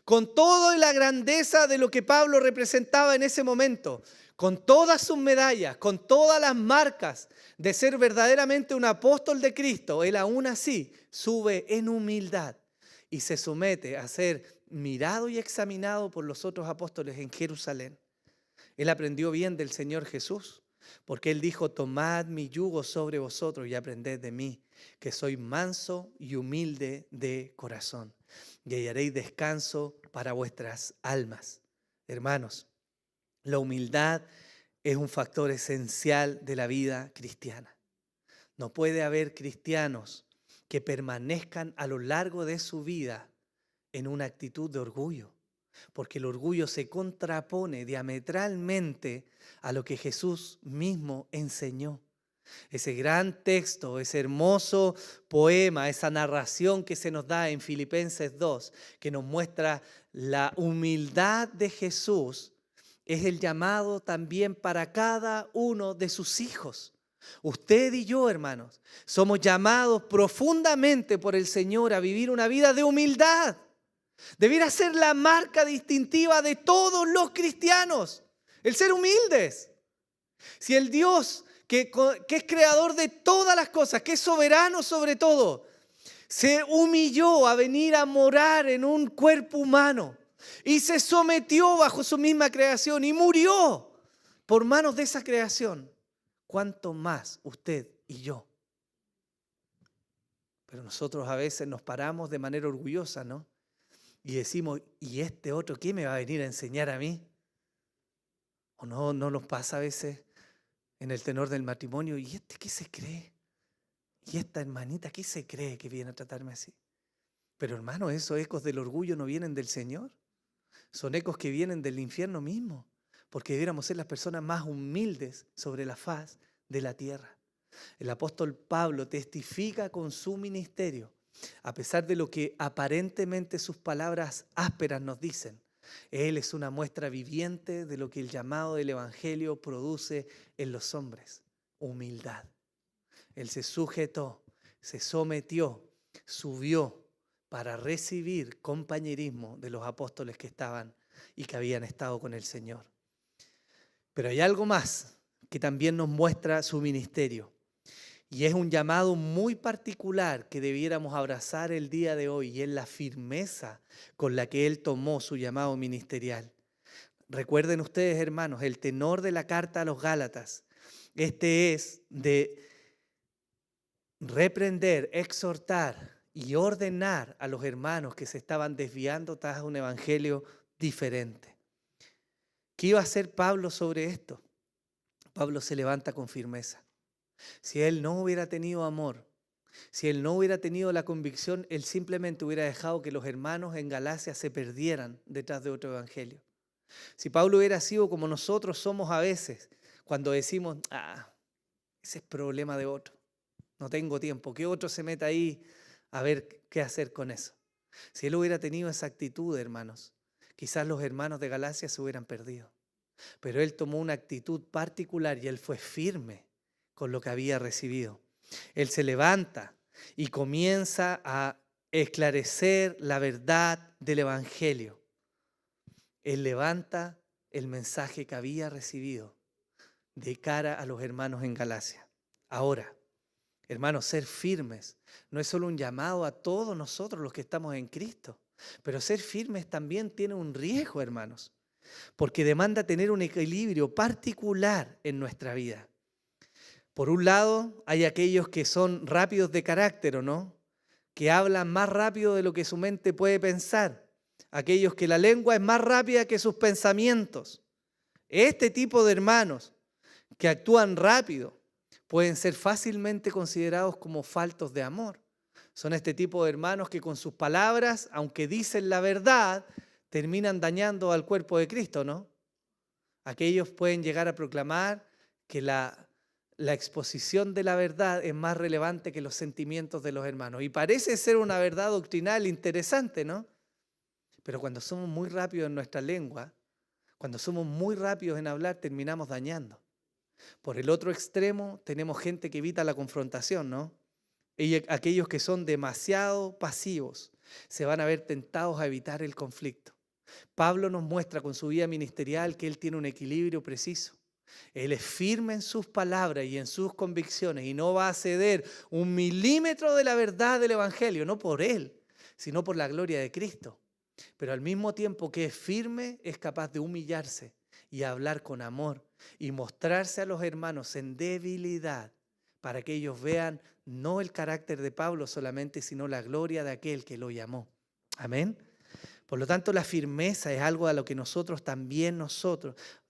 con toda la grandeza de lo que Pablo representaba en ese momento, con todas sus medallas, con todas las marcas de ser verdaderamente un apóstol de Cristo, él aún así sube en humildad y se somete a ser mirado y examinado por los otros apóstoles en Jerusalén. Él aprendió bien del Señor Jesús, porque él dijo, tomad mi yugo sobre vosotros y aprended de mí, que soy manso y humilde de corazón, y hallaréis descanso para vuestras almas. Hermanos, la humildad es un factor esencial de la vida cristiana. No puede haber cristianos que permanezcan a lo largo de su vida en una actitud de orgullo, porque el orgullo se contrapone diametralmente a lo que Jesús mismo enseñó. Ese gran texto, ese hermoso poema, esa narración que se nos da en Filipenses 2, que nos muestra la humildad de Jesús, es el llamado también para cada uno de sus hijos. Usted y yo, hermanos, somos llamados profundamente por el Señor a vivir una vida de humildad. Debiera ser la marca distintiva de todos los cristianos, el ser humildes. Si el Dios que es creador de todas las cosas, que es soberano sobre todo, se humilló a venir a morar en un cuerpo humano y se sometió bajo su misma creación y murió por manos de esa creación, ¿cuánto más usted y yo? Pero nosotros a veces nos paramos de manera orgullosa, ¿no? Y decimos, ¿y este otro qué me va a venir a enseñar a mí? ¿O no nos pasa a veces en el tenor del matrimonio? ¿Y este qué se cree? ¿Y esta hermanita qué se cree que viene a tratarme así? Pero hermano, esos ecos del orgullo no vienen del Señor. Son ecos que vienen del infierno mismo. Porque debiéramos ser las personas más humildes sobre la faz de la tierra. El apóstol Pablo testifica con su ministerio, a pesar de lo que aparentemente sus palabras ásperas nos dicen. Él es una muestra viviente de lo que el llamado del evangelio produce en los hombres: humildad. Él se sujetó, se sometió, subió para recibir compañerismo de los apóstoles que estaban y que habían estado con el Señor. Pero hay algo más que también nos muestra su ministerio. Y es un llamado muy particular que debiéramos abrazar el día de hoy, y es la firmeza con la que él tomó su llamado ministerial. Recuerden ustedes, hermanos, el tenor de la carta a los Gálatas. Este es de reprender, exhortar y ordenar a los hermanos que se estaban desviando tras un evangelio diferente. ¿Qué iba a hacer Pablo sobre esto? Pablo se levanta con firmeza. Si él no hubiera tenido amor, si él no hubiera tenido la convicción, él simplemente hubiera dejado que los hermanos en Galacia se perdieran detrás de otro evangelio. Si Pablo hubiera sido como nosotros somos a veces, cuando decimos, ese es problema de otro. no tengo tiempo, que otro se meta ahí a ver qué hacer con eso. Si él hubiera tenido esa actitud, hermanos, quizás los hermanos de Galacia se hubieran perdido. Pero él tomó una actitud particular y él fue firme con lo que había recibido. Él se levanta y comienza a esclarecer la verdad del Evangelio. Él levanta el mensaje que había recibido de cara a los hermanos en Galacia. Ahora, hermanos, ser firmes no es solo un llamado a todos nosotros los que estamos en Cristo, pero ser firmes también tiene un riesgo, hermanos, porque demanda tener un equilibrio particular en nuestra vida. Por un lado, hay aquellos que son rápidos de carácter, ¿o no? Que hablan más rápido de lo que su mente puede pensar. Aquellos que la lengua es más rápida que sus pensamientos. Este tipo de hermanos que actúan rápido pueden ser fácilmente considerados como faltos de amor. Son este tipo de hermanos que con sus palabras, aunque dicen la verdad, terminan dañando al cuerpo de Cristo, ¿no? Aquellos pueden llegar a proclamar que la exposición de la verdad es más relevante que los sentimientos de los hermanos. Y parece ser una verdad doctrinal interesante, ¿no? Pero cuando somos muy rápidos en nuestra lengua, cuando somos muy rápidos en hablar, terminamos dañando. Por el otro extremo tenemos gente que evita la confrontación, ¿no? Y aquellos que son demasiado pasivos se van a ver tentados a evitar el conflicto. Pablo nos muestra con su vida ministerial que él tiene un equilibrio preciso. Él es firme en sus palabras y en sus convicciones y no va a ceder un milímetro de la verdad del Evangelio, no por él, sino por la gloria de Cristo. Pero al mismo tiempo que es firme, es capaz de humillarse y hablar con amor y mostrarse a los hermanos en debilidad para que ellos vean no el carácter de Pablo solamente, sino la gloria de aquel que lo llamó. Amén. Por lo tanto, la firmeza es algo a lo que nosotros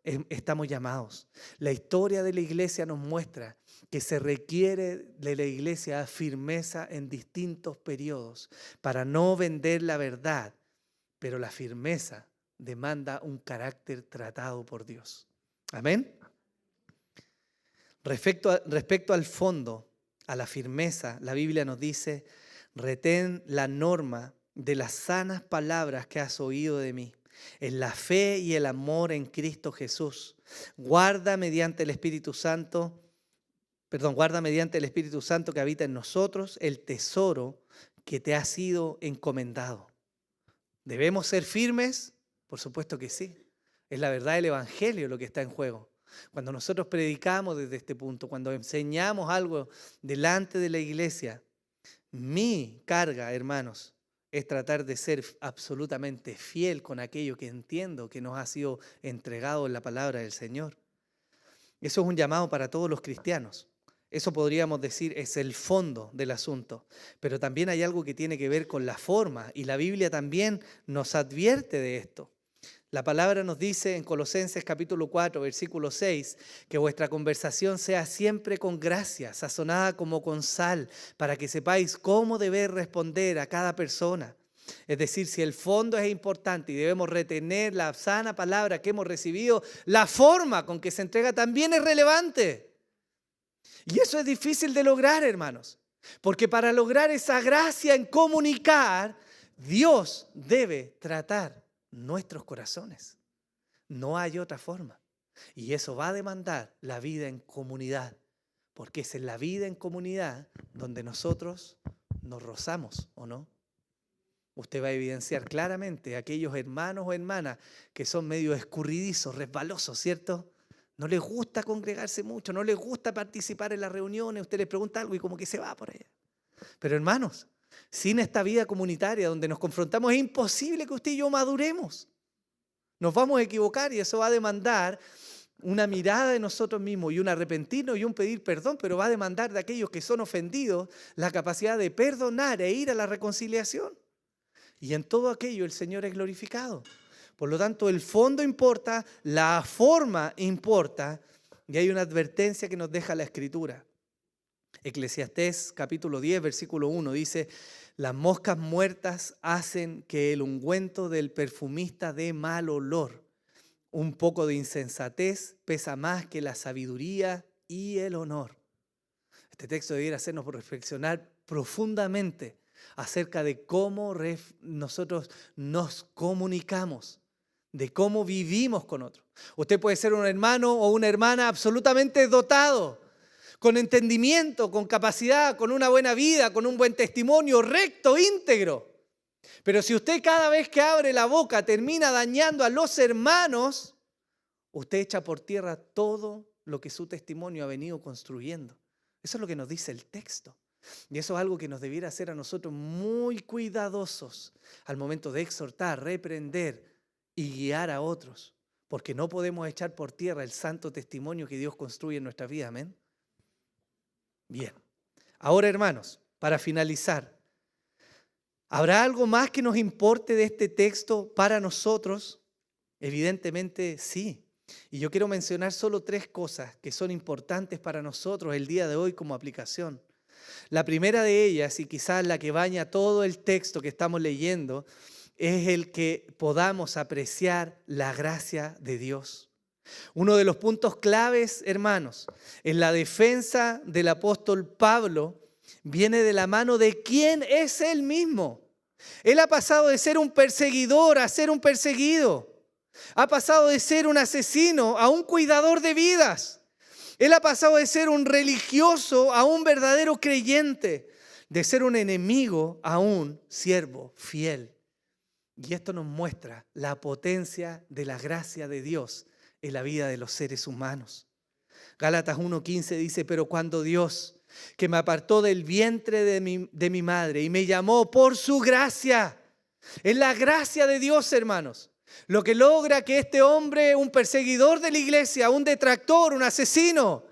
estamos llamados. La historia de la iglesia nos muestra que se requiere de la iglesia firmeza en distintos periodos para no vender la verdad, pero la firmeza demanda un carácter tratado por Dios. Amén. Respecto al fondo, a la firmeza, la Biblia nos dice: retén la norma de las sanas palabras que has oído de mí, en la fe y el amor en Cristo Jesús. Guarda mediante el Espíritu Santo que habita en nosotros el tesoro que te ha sido encomendado. ¿Debemos ser firmes? Por supuesto que sí. Es la verdad del Evangelio lo que está en juego. Cuando nosotros predicamos desde este punto, cuando enseñamos algo delante de la iglesia, mi carga, hermanos, es tratar de ser absolutamente fiel con aquello que entiendo que nos ha sido entregado en la palabra del Señor. Eso es un llamado para todos los cristianos. Eso podríamos decir es el fondo del asunto. Pero también hay algo que tiene que ver con la forma, y la Biblia también nos advierte de esto. La palabra nos dice en Colosenses capítulo 4, versículo 6, que vuestra conversación sea siempre con gracia, sazonada como con sal, para que sepáis cómo deber responder a cada persona. Es decir, si el fondo es importante y debemos retener la sana palabra que hemos recibido, la forma con que se entrega también es relevante. Y eso es difícil de lograr, hermanos, porque para lograr esa gracia en comunicar, Dios debe tratar nuestros corazones. No hay otra forma. Y eso va a demandar la vida en comunidad, porque es en la vida en comunidad donde nosotros nos rozamos, ¿o no? Usted va a evidenciar claramente a aquellos hermanos o hermanas que son medio escurridizos, resbalosos, ¿cierto? No les gusta congregarse mucho, no les gusta participar en las reuniones, usted les pregunta algo y como que se va por allá. Pero hermanos, sin esta vida comunitaria donde nos confrontamos, es imposible que usted y yo maduremos. Nos vamos a equivocar y eso va a demandar una mirada de nosotros mismos y un arrepentirnos y un pedir perdón, pero va a demandar de aquellos que son ofendidos la capacidad de perdonar e ir a la reconciliación. Y en todo aquello el Señor es glorificado. Por lo tanto, el fondo importa, la forma importa, y hay una advertencia que nos deja la Escritura. Eclesiastés capítulo 10, versículo 1 dice: las moscas muertas hacen que el ungüento del perfumista dé mal olor. Un poco de insensatez pesa más que la sabiduría y el honor. Este texto debiera hacernos reflexionar profundamente acerca de cómo nosotros nos comunicamos, de cómo vivimos con otros. Usted puede ser un hermano o una hermana absolutamente dotado, con entendimiento, con capacidad, con una buena vida, con un buen testimonio, recto, íntegro. Pero si usted cada vez que abre la boca termina dañando a los hermanos, usted echa por tierra todo lo que su testimonio ha venido construyendo. Eso es lo que nos dice el texto. Y eso es algo que nos debiera hacer a nosotros muy cuidadosos al momento de exhortar, reprender y guiar a otros. Porque no podemos echar por tierra el santo testimonio que Dios construye en nuestra vida. Amén. Bien. Ahora, hermanos, para finalizar, ¿habrá algo más que nos importe de este texto para nosotros? Evidentemente sí. Y yo quiero mencionar solo 3 cosas que son importantes para nosotros el día de hoy como aplicación. La primera de ellas, y quizás la que baña todo el texto que estamos leyendo, es el que podamos apreciar la gracia de Dios. Uno de los puntos claves, hermanos, en la defensa del apóstol Pablo viene de la mano de quién es él mismo. Él ha pasado de ser un perseguidor a ser un perseguido. Ha pasado de ser un asesino a un cuidador de vidas. Él ha pasado de ser un religioso a un verdadero creyente, de ser un enemigo a un siervo fiel. Y esto nos muestra la potencia de la gracia de Dios en la vida de los seres humanos. Gálatas 1:15 dice, pero cuando Dios, que me apartó del vientre de mi madre y me llamó por su gracia, es la gracia de Dios, hermanos, lo que logra que este hombre, un perseguidor de la iglesia, un detractor, un asesino,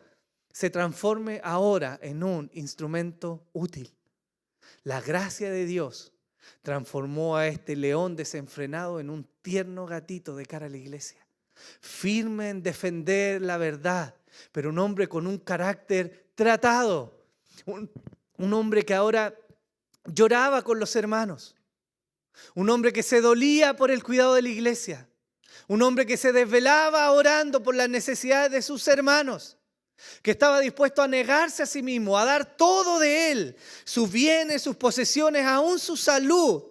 se transforme ahora en un instrumento útil. La gracia de Dios transformó a este león desenfrenado en un tierno gatito de cara a la iglesia, firme en defender la verdad, pero un hombre con un carácter tratado, un hombre que ahora lloraba con los hermanos, un hombre que se dolía por el cuidado de la iglesia, un hombre que se desvelaba orando por las necesidades de sus hermanos, que estaba dispuesto a negarse a sí mismo, a dar todo de él, sus bienes, sus posesiones, aún su salud,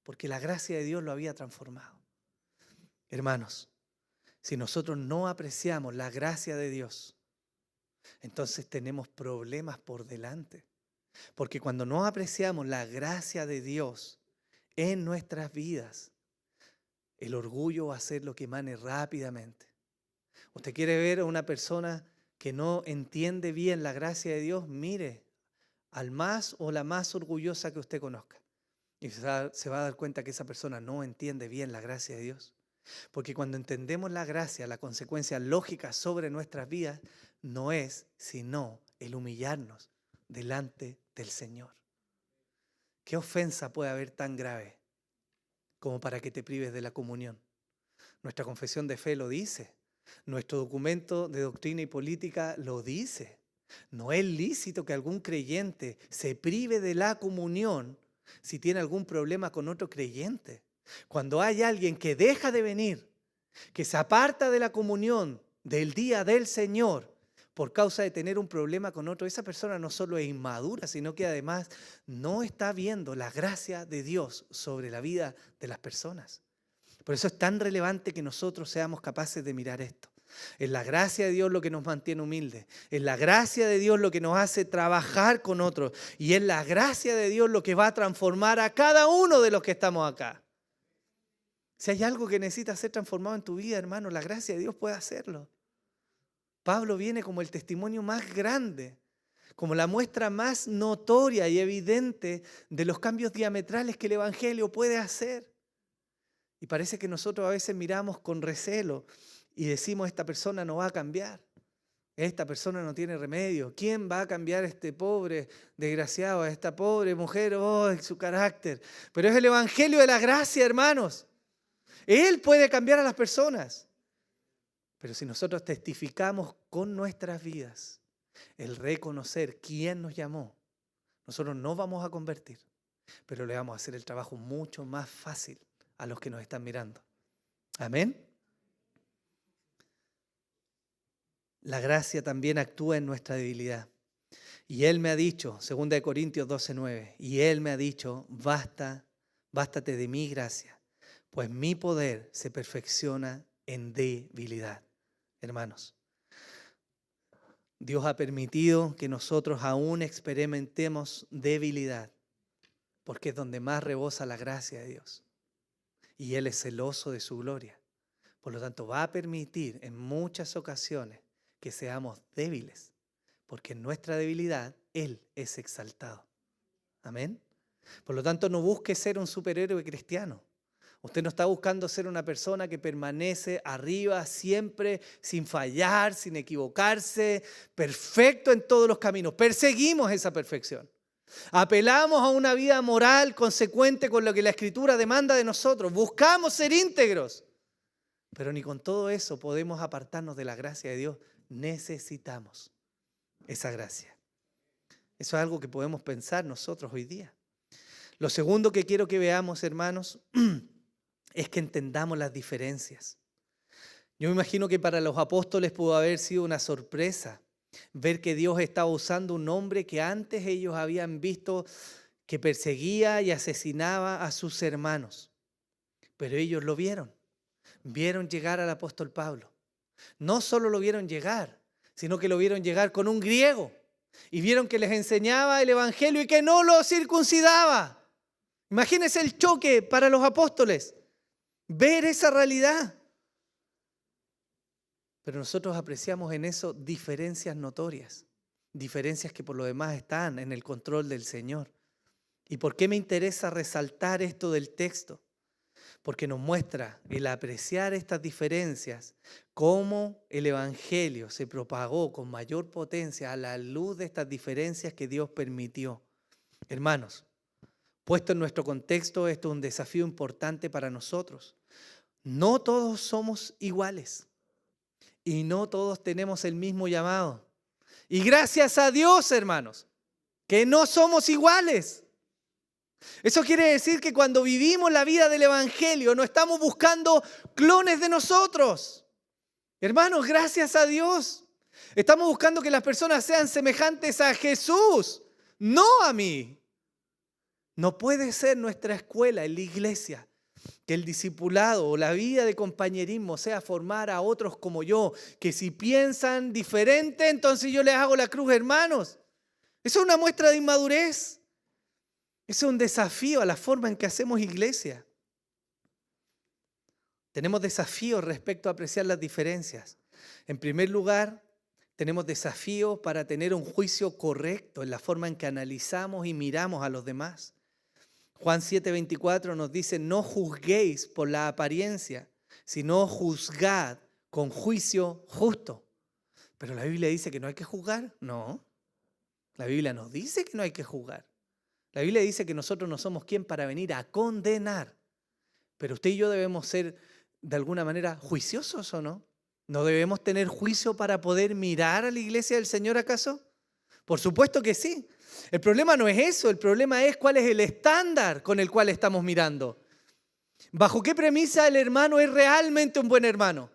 porque la gracia de Dios lo había transformado. Hermanos, si nosotros no apreciamos la gracia de Dios, entonces tenemos problemas por delante. Porque cuando no apreciamos la gracia de Dios en nuestras vidas, el orgullo va a ser lo que emane rápidamente. ¿Usted quiere ver a una persona que no entiende bien la gracia de Dios? Mire al más o la más orgullosa que usted conozca. Y se va a dar cuenta que esa persona no entiende bien la gracia de Dios. Porque cuando entendemos la gracia, la consecuencia lógica sobre nuestras vidas no es sino el humillarnos delante del Señor. ¿Qué ofensa puede haber tan grave como para que te prives de la comunión? Nuestra confesión de fe lo dice. Nuestro documento de doctrina y política lo dice. No es lícito que algún creyente se prive de la comunión si tiene algún problema con otro creyente. Cuando hay alguien que deja de venir, que se aparta de la comunión del día del Señor por causa de tener un problema con otro, esa persona no solo es inmadura, sino que además no está viendo la gracia de Dios sobre la vida de las personas. Por eso es tan relevante que nosotros seamos capaces de mirar esto. Es la gracia de Dios lo que nos mantiene humildes. Es la gracia de Dios lo que nos hace trabajar con otros. Y es la gracia de Dios lo que va a transformar a cada uno de los que estamos acá. Si hay algo que necesita ser transformado en tu vida, hermano, la gracia de Dios puede hacerlo. Pablo viene como el testimonio más grande, como la muestra más notoria y evidente de los cambios diametrales que el Evangelio puede hacer. Y parece que nosotros a veces miramos con recelo y decimos, esta persona no va a cambiar. Esta persona no tiene remedio. ¿Quién va a cambiar a este pobre desgraciado, a esta pobre mujer? Oh, su carácter. Pero es el Evangelio de la gracia, hermanos. Él puede cambiar a las personas. Pero si nosotros testificamos con nuestras vidas el reconocer quién nos llamó, nosotros no vamos a convertir, pero le vamos a hacer el trabajo mucho más fácil a los que nos están mirando. Amén. La gracia también actúa en nuestra debilidad. Y Él me ha dicho, 2 Corintios 12:9, y Él me ha dicho, bástate de mi gracia, pues mi poder se perfecciona en debilidad. Hermanos, Dios ha permitido que nosotros aún experimentemos debilidad, porque es donde más rebosa la gracia de Dios. Y Él es celoso de su gloria. Por lo tanto, va a permitir en muchas ocasiones que seamos débiles, porque en nuestra debilidad Él es exaltado. Amén. Por lo tanto, no busque ser un superhéroe cristiano. Usted no está buscando ser una persona que permanece arriba siempre, sin fallar, sin equivocarse, perfecto en todos los caminos. Perseguimos esa perfección. Apelamos a una vida moral consecuente con lo que la Escritura demanda de nosotros. Buscamos ser íntegros. Pero ni con todo eso podemos apartarnos de la gracia de Dios. Necesitamos esa gracia. Eso es algo que podemos pensar nosotros hoy día. Lo segundo que quiero que veamos, hermanos, es que entendamos las diferencias. Yo me imagino que para los apóstoles pudo haber sido una sorpresa ver que Dios estaba usando un hombre que antes ellos habían visto que perseguía y asesinaba a sus hermanos. Pero ellos lo vieron. Vieron llegar al apóstol Pablo. No solo lo vieron llegar, sino que lo vieron llegar con un griego. Y vieron que les enseñaba el evangelio y que no lo circuncidaba. Imagínense el choque para los apóstoles. Ver esa realidad. Pero nosotros apreciamos en eso diferencias notorias. Diferencias que por lo demás están en el control del Señor. ¿Y por qué me interesa resaltar esto del texto? Porque nos muestra el apreciar estas diferencias, cómo el evangelio se propagó con mayor potencia a la luz de estas diferencias que Dios permitió. Hermanos, puesto en nuestro contexto, esto es un desafío importante para nosotros. No todos somos iguales y no todos tenemos el mismo llamado. Y gracias a Dios, hermanos, que no somos iguales. Eso quiere decir que cuando vivimos la vida del evangelio no estamos buscando clones de nosotros. Hermanos, gracias a Dios. Estamos buscando que las personas sean semejantes a Jesús, no a mí. No puede ser nuestra escuela en la iglesia que el discipulado o la vida de compañerismo sea formar a otros como yo, que si piensan diferente, entonces yo les hago la cruz, hermanos. Eso es una muestra de inmadurez. Eso es un desafío a la forma en que hacemos iglesia. Tenemos desafíos respecto a apreciar las diferencias. En primer lugar, tenemos desafíos para tener un juicio correcto en la forma en que analizamos y miramos a los demás. Juan 7:24 nos dice, no juzguéis por la apariencia, sino juzgad con juicio justo. Pero la Biblia dice que no hay que juzgar. No, la Biblia nos dice que no hay que juzgar. La Biblia dice que nosotros no somos quien para venir a condenar. Pero usted y yo debemos ser de alguna manera juiciosos, ¿o no? ¿No debemos tener juicio para poder mirar a la iglesia del Señor acaso? Por supuesto que sí. El problema no es eso, el problema es cuál es el estándar con el cual estamos mirando. ¿Bajo qué premisa el hermano es realmente un buen hermano?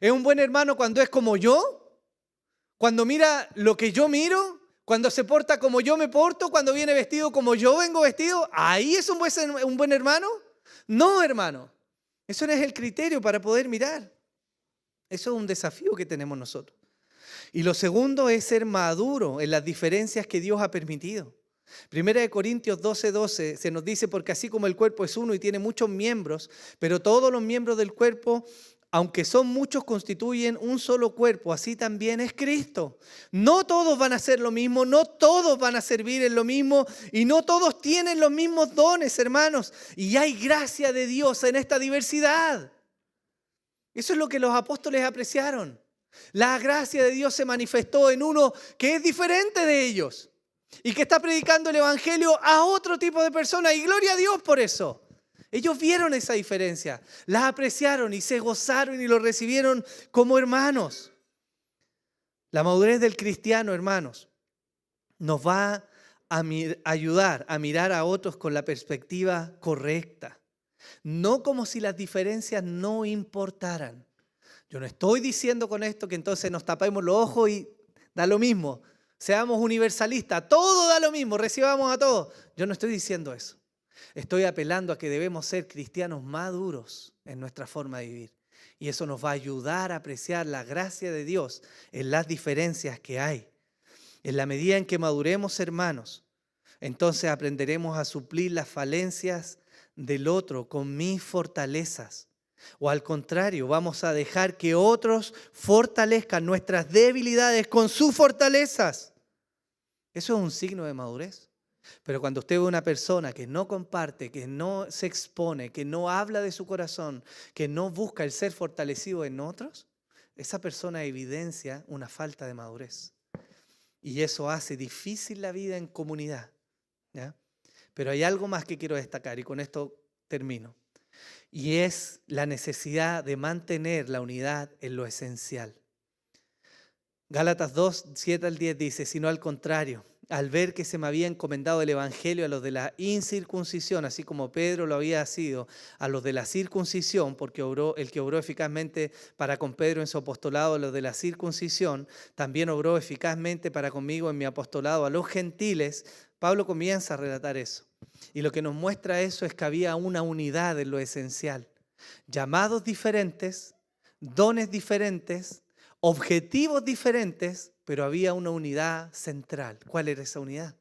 ¿Es un buen hermano cuando es como yo? ¿Cuando mira lo que yo miro? ¿Cuando se porta como yo me porto? ¿Cuando viene vestido como yo vengo vestido? ¿Ahí es un buen hermano? No, hermano. Eso no es el criterio para poder mirar. Eso es un desafío que tenemos nosotros. Y lo segundo es ser maduro en las diferencias que Dios ha permitido. 1 Corintios 12:12 se nos dice, porque así como el cuerpo es uno y tiene muchos miembros, pero todos los miembros del cuerpo, aunque son muchos, constituyen un solo cuerpo, así también es Cristo. No todos van a hacer lo mismo, no todos van a servir en lo mismo y no todos tienen los mismos dones, hermanos. Y hay gracia de Dios en esta diversidad. Eso es lo que los apóstoles apreciaron. La gracia de Dios se manifestó en uno que es diferente de ellos y que está predicando el evangelio a otro tipo de personas. Y gloria a Dios por eso. Ellos vieron esa diferencia, la apreciaron y se gozaron y lo recibieron como hermanos. La madurez del cristiano, hermanos, nos va a ayudar a mirar a otros con la perspectiva correcta. No como si las diferencias no importaran. Yo no estoy diciendo con esto que entonces nos tapemos los ojos y da lo mismo. seamos universalistas, todo da lo mismo, recibamos a todos. Yo no estoy diciendo eso. Estoy apelando a que debemos ser cristianos maduros en nuestra forma de vivir. Y eso nos va a ayudar a apreciar la gracia de Dios en las diferencias que hay. En la medida en que maduremos, hermanos, entonces aprenderemos a suplir las falencias del otro con mis fortalezas. O al contrario, vamos a dejar que otros fortalezcan nuestras debilidades con sus fortalezas. Eso es un signo de madurez. Pero cuando usted ve una persona que no comparte, que no se expone, que no habla de su corazón, que no busca el ser fortalecido en otros, esa persona evidencia una falta de madurez. Y eso hace difícil la vida en comunidad, ¿ya? Pero hay algo más que quiero destacar y con esto termino. Y es la necesidad de mantener la unidad en lo esencial. Gálatas 2, 7 al 10 dice, sino al contrario, al ver que se me había encomendado el evangelio a los de la incircuncisión, así como Pedro lo había sido a los de la circuncisión, porque el que obró eficazmente para con Pedro en su apostolado a los de la circuncisión, también obró eficazmente para conmigo en mi apostolado a los gentiles. Pablo comienza a relatar eso. Y lo que nos muestra eso es que había una unidad en lo esencial. Llamados diferentes, dones diferentes, objetivos diferentes, pero había una unidad central. ¿Cuál era esa unidad?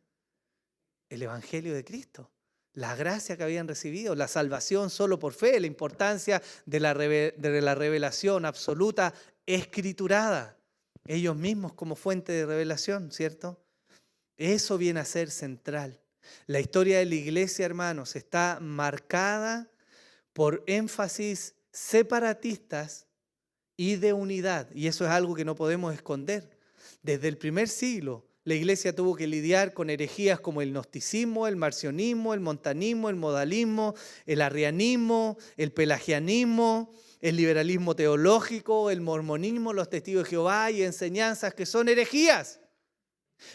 El Evangelio de Cristo, la gracia que habían recibido, la salvación solo por fe, la importancia de la revelación absoluta escriturada, ellos mismos como fuente de revelación, ¿cierto? Eso viene a ser central. La historia de la iglesia, hermanos, está marcada por énfasis separatistas y de unidad, y eso es algo que no podemos esconder. Desde el primer siglo, la iglesia tuvo que lidiar con herejías como el gnosticismo, el marcionismo, el montanismo, el modalismo, el arrianismo, el pelagianismo, el liberalismo teológico, el mormonismo, los testigos de Jehová y enseñanzas que son herejías.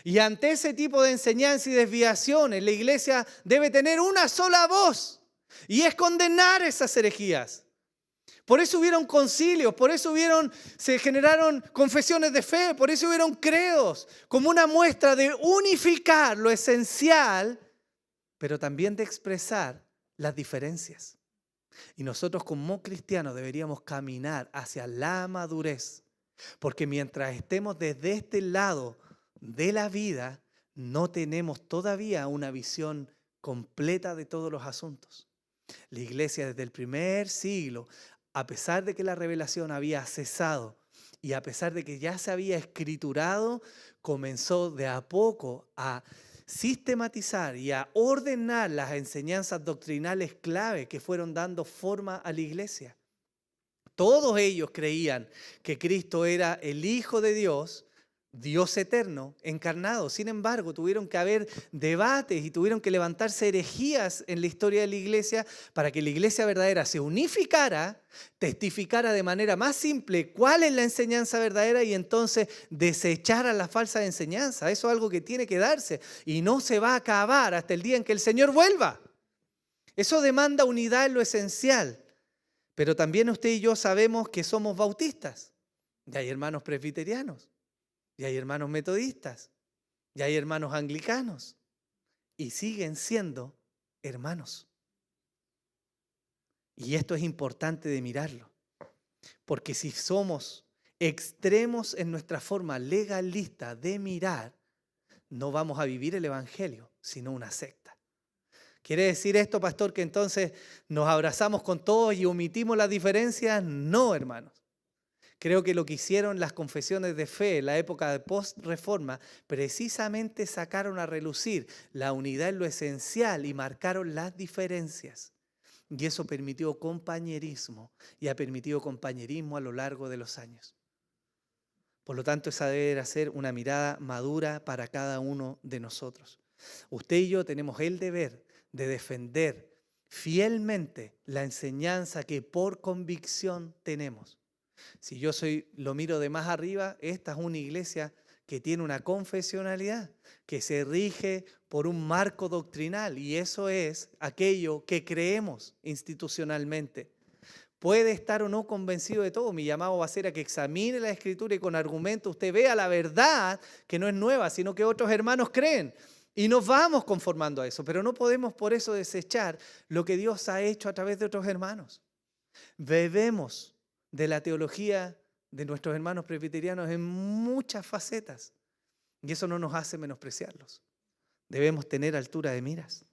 Y ante ese tipo de enseñanzas y desviaciones, la iglesia debe tener una sola voz, y es condenar esas herejías. Por eso hubieron concilios, por eso se generaron confesiones de fe, por eso hubieron credos, como una muestra de unificar lo esencial, pero también de expresar las diferencias. Y nosotros como cristianos deberíamos caminar hacia la madurez, porque mientras estemos desde este lado de la vida, no tenemos todavía una visión completa de todos los asuntos. La iglesia desde el primer siglo, a pesar de que la revelación había cesado y a pesar de que ya se había escriturado, comenzó de a poco a sistematizar y a ordenar las enseñanzas doctrinales clave que fueron dando forma a la iglesia. Todos ellos creían que Cristo era el Hijo de Dios, Dios eterno, encarnado. Sin embargo, tuvieron que haber debates y tuvieron que levantarse herejías en la historia de la iglesia para que la iglesia verdadera se unificara, testificara de manera más simple cuál es la enseñanza verdadera y entonces desechara la falsa enseñanza. Eso es algo que tiene que darse y no se va a acabar hasta el día en que el Señor vuelva. Eso demanda unidad en lo esencial. Pero también usted y yo sabemos que somos bautistas y hay hermanos presbiterianos. Y hay hermanos metodistas, y hay hermanos anglicanos, y siguen siendo hermanos. Y esto es importante de mirarlo, porque si somos extremos en nuestra forma legalista de mirar, no vamos a vivir el evangelio, sino una secta. ¿Quiere decir esto, pastor, que entonces nos abrazamos con todos y omitimos las diferencias? No, hermanos. Creo que lo que hicieron las confesiones de fe en la época de post-reforma, precisamente sacaron a relucir la unidad en lo esencial y marcaron las diferencias. Y eso permitió compañerismo y ha permitido compañerismo a lo largo de los años. Por lo tanto, esa debe ser una mirada madura para cada uno de nosotros. Usted y yo tenemos el deber de defender fielmente la enseñanza que por convicción tenemos. Si yo lo miro de más arriba, esta es una iglesia que tiene una confesionalidad, que se rige por un marco doctrinal y eso es aquello que creemos institucionalmente. Puede estar o no convencido de todo. Mi llamado va a ser a que examine la Escritura y con argumento usted vea la verdad que no es nueva, sino que otros hermanos creen. Y nos vamos conformando a eso, pero no podemos por eso desechar lo que Dios ha hecho a través de otros hermanos. Bebemos de la teología de nuestros hermanos presbiterianos en muchas facetas y eso no nos hace menospreciarlos. Debemos tener altura de miras.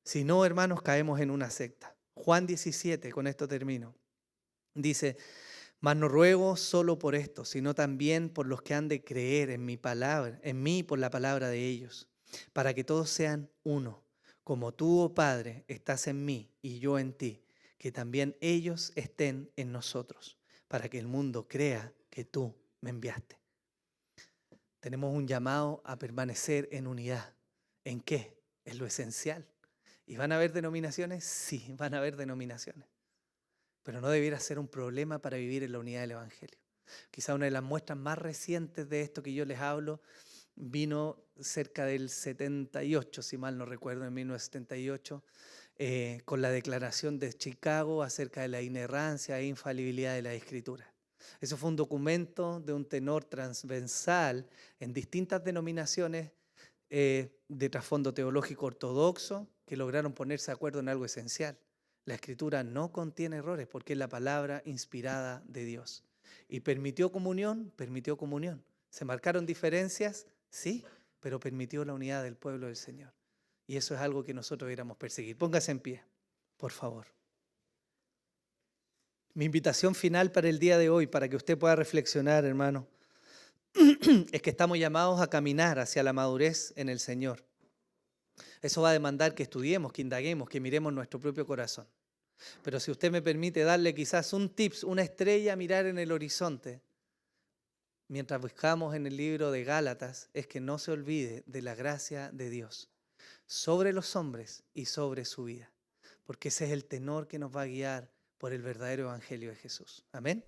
Si no, hermanos, caemos en una secta. Juan 17, con esto termino. Dice, mas no ruego solo por esto, sino también por los que han de creer en mi palabra, en mí por la palabra de ellos, para que todos sean uno, como tú, oh Padre, estás en mí y yo en ti, que también ellos estén en nosotros, para que el mundo crea que tú me enviaste. Tenemos un llamado a permanecer en unidad. ¿En qué? Es lo esencial. ¿Y van a haber denominaciones? Sí, van a haber denominaciones. Pero no debiera ser un problema para vivir en la unidad del Evangelio. Quizá una de las muestras más recientes de esto que yo les hablo vino cerca del 78, si mal no recuerdo, en 1978, con la Declaración de Chicago acerca de la inerrancia e infalibilidad de la Escritura. Eso fue un documento de un tenor transversal en distintas denominaciones de trasfondo teológico ortodoxo que lograron ponerse de acuerdo en algo esencial. La Escritura no contiene errores porque es la palabra inspirada de Dios. ¿Y permitió comunión? Permitió comunión. ¿Se marcaron diferencias? Sí, pero permitió la unidad del pueblo del Señor. Y eso es algo que nosotros deberíamos perseguir. Póngase en pie, por favor. Mi invitación final para el día de hoy, para que usted pueda reflexionar, hermano, es que estamos llamados a caminar hacia la madurez en el Señor. Eso va a demandar que estudiemos, que indaguemos, que miremos nuestro propio corazón. Pero si usted me permite darle quizás un tips, una estrella a mirar en el horizonte, mientras buscamos en el libro de Gálatas, es que no se olvide de la gracia de Dios sobre los hombres y sobre su vida. Porque ese es el tenor que nos va a guiar por el verdadero evangelio de Jesús. Amén.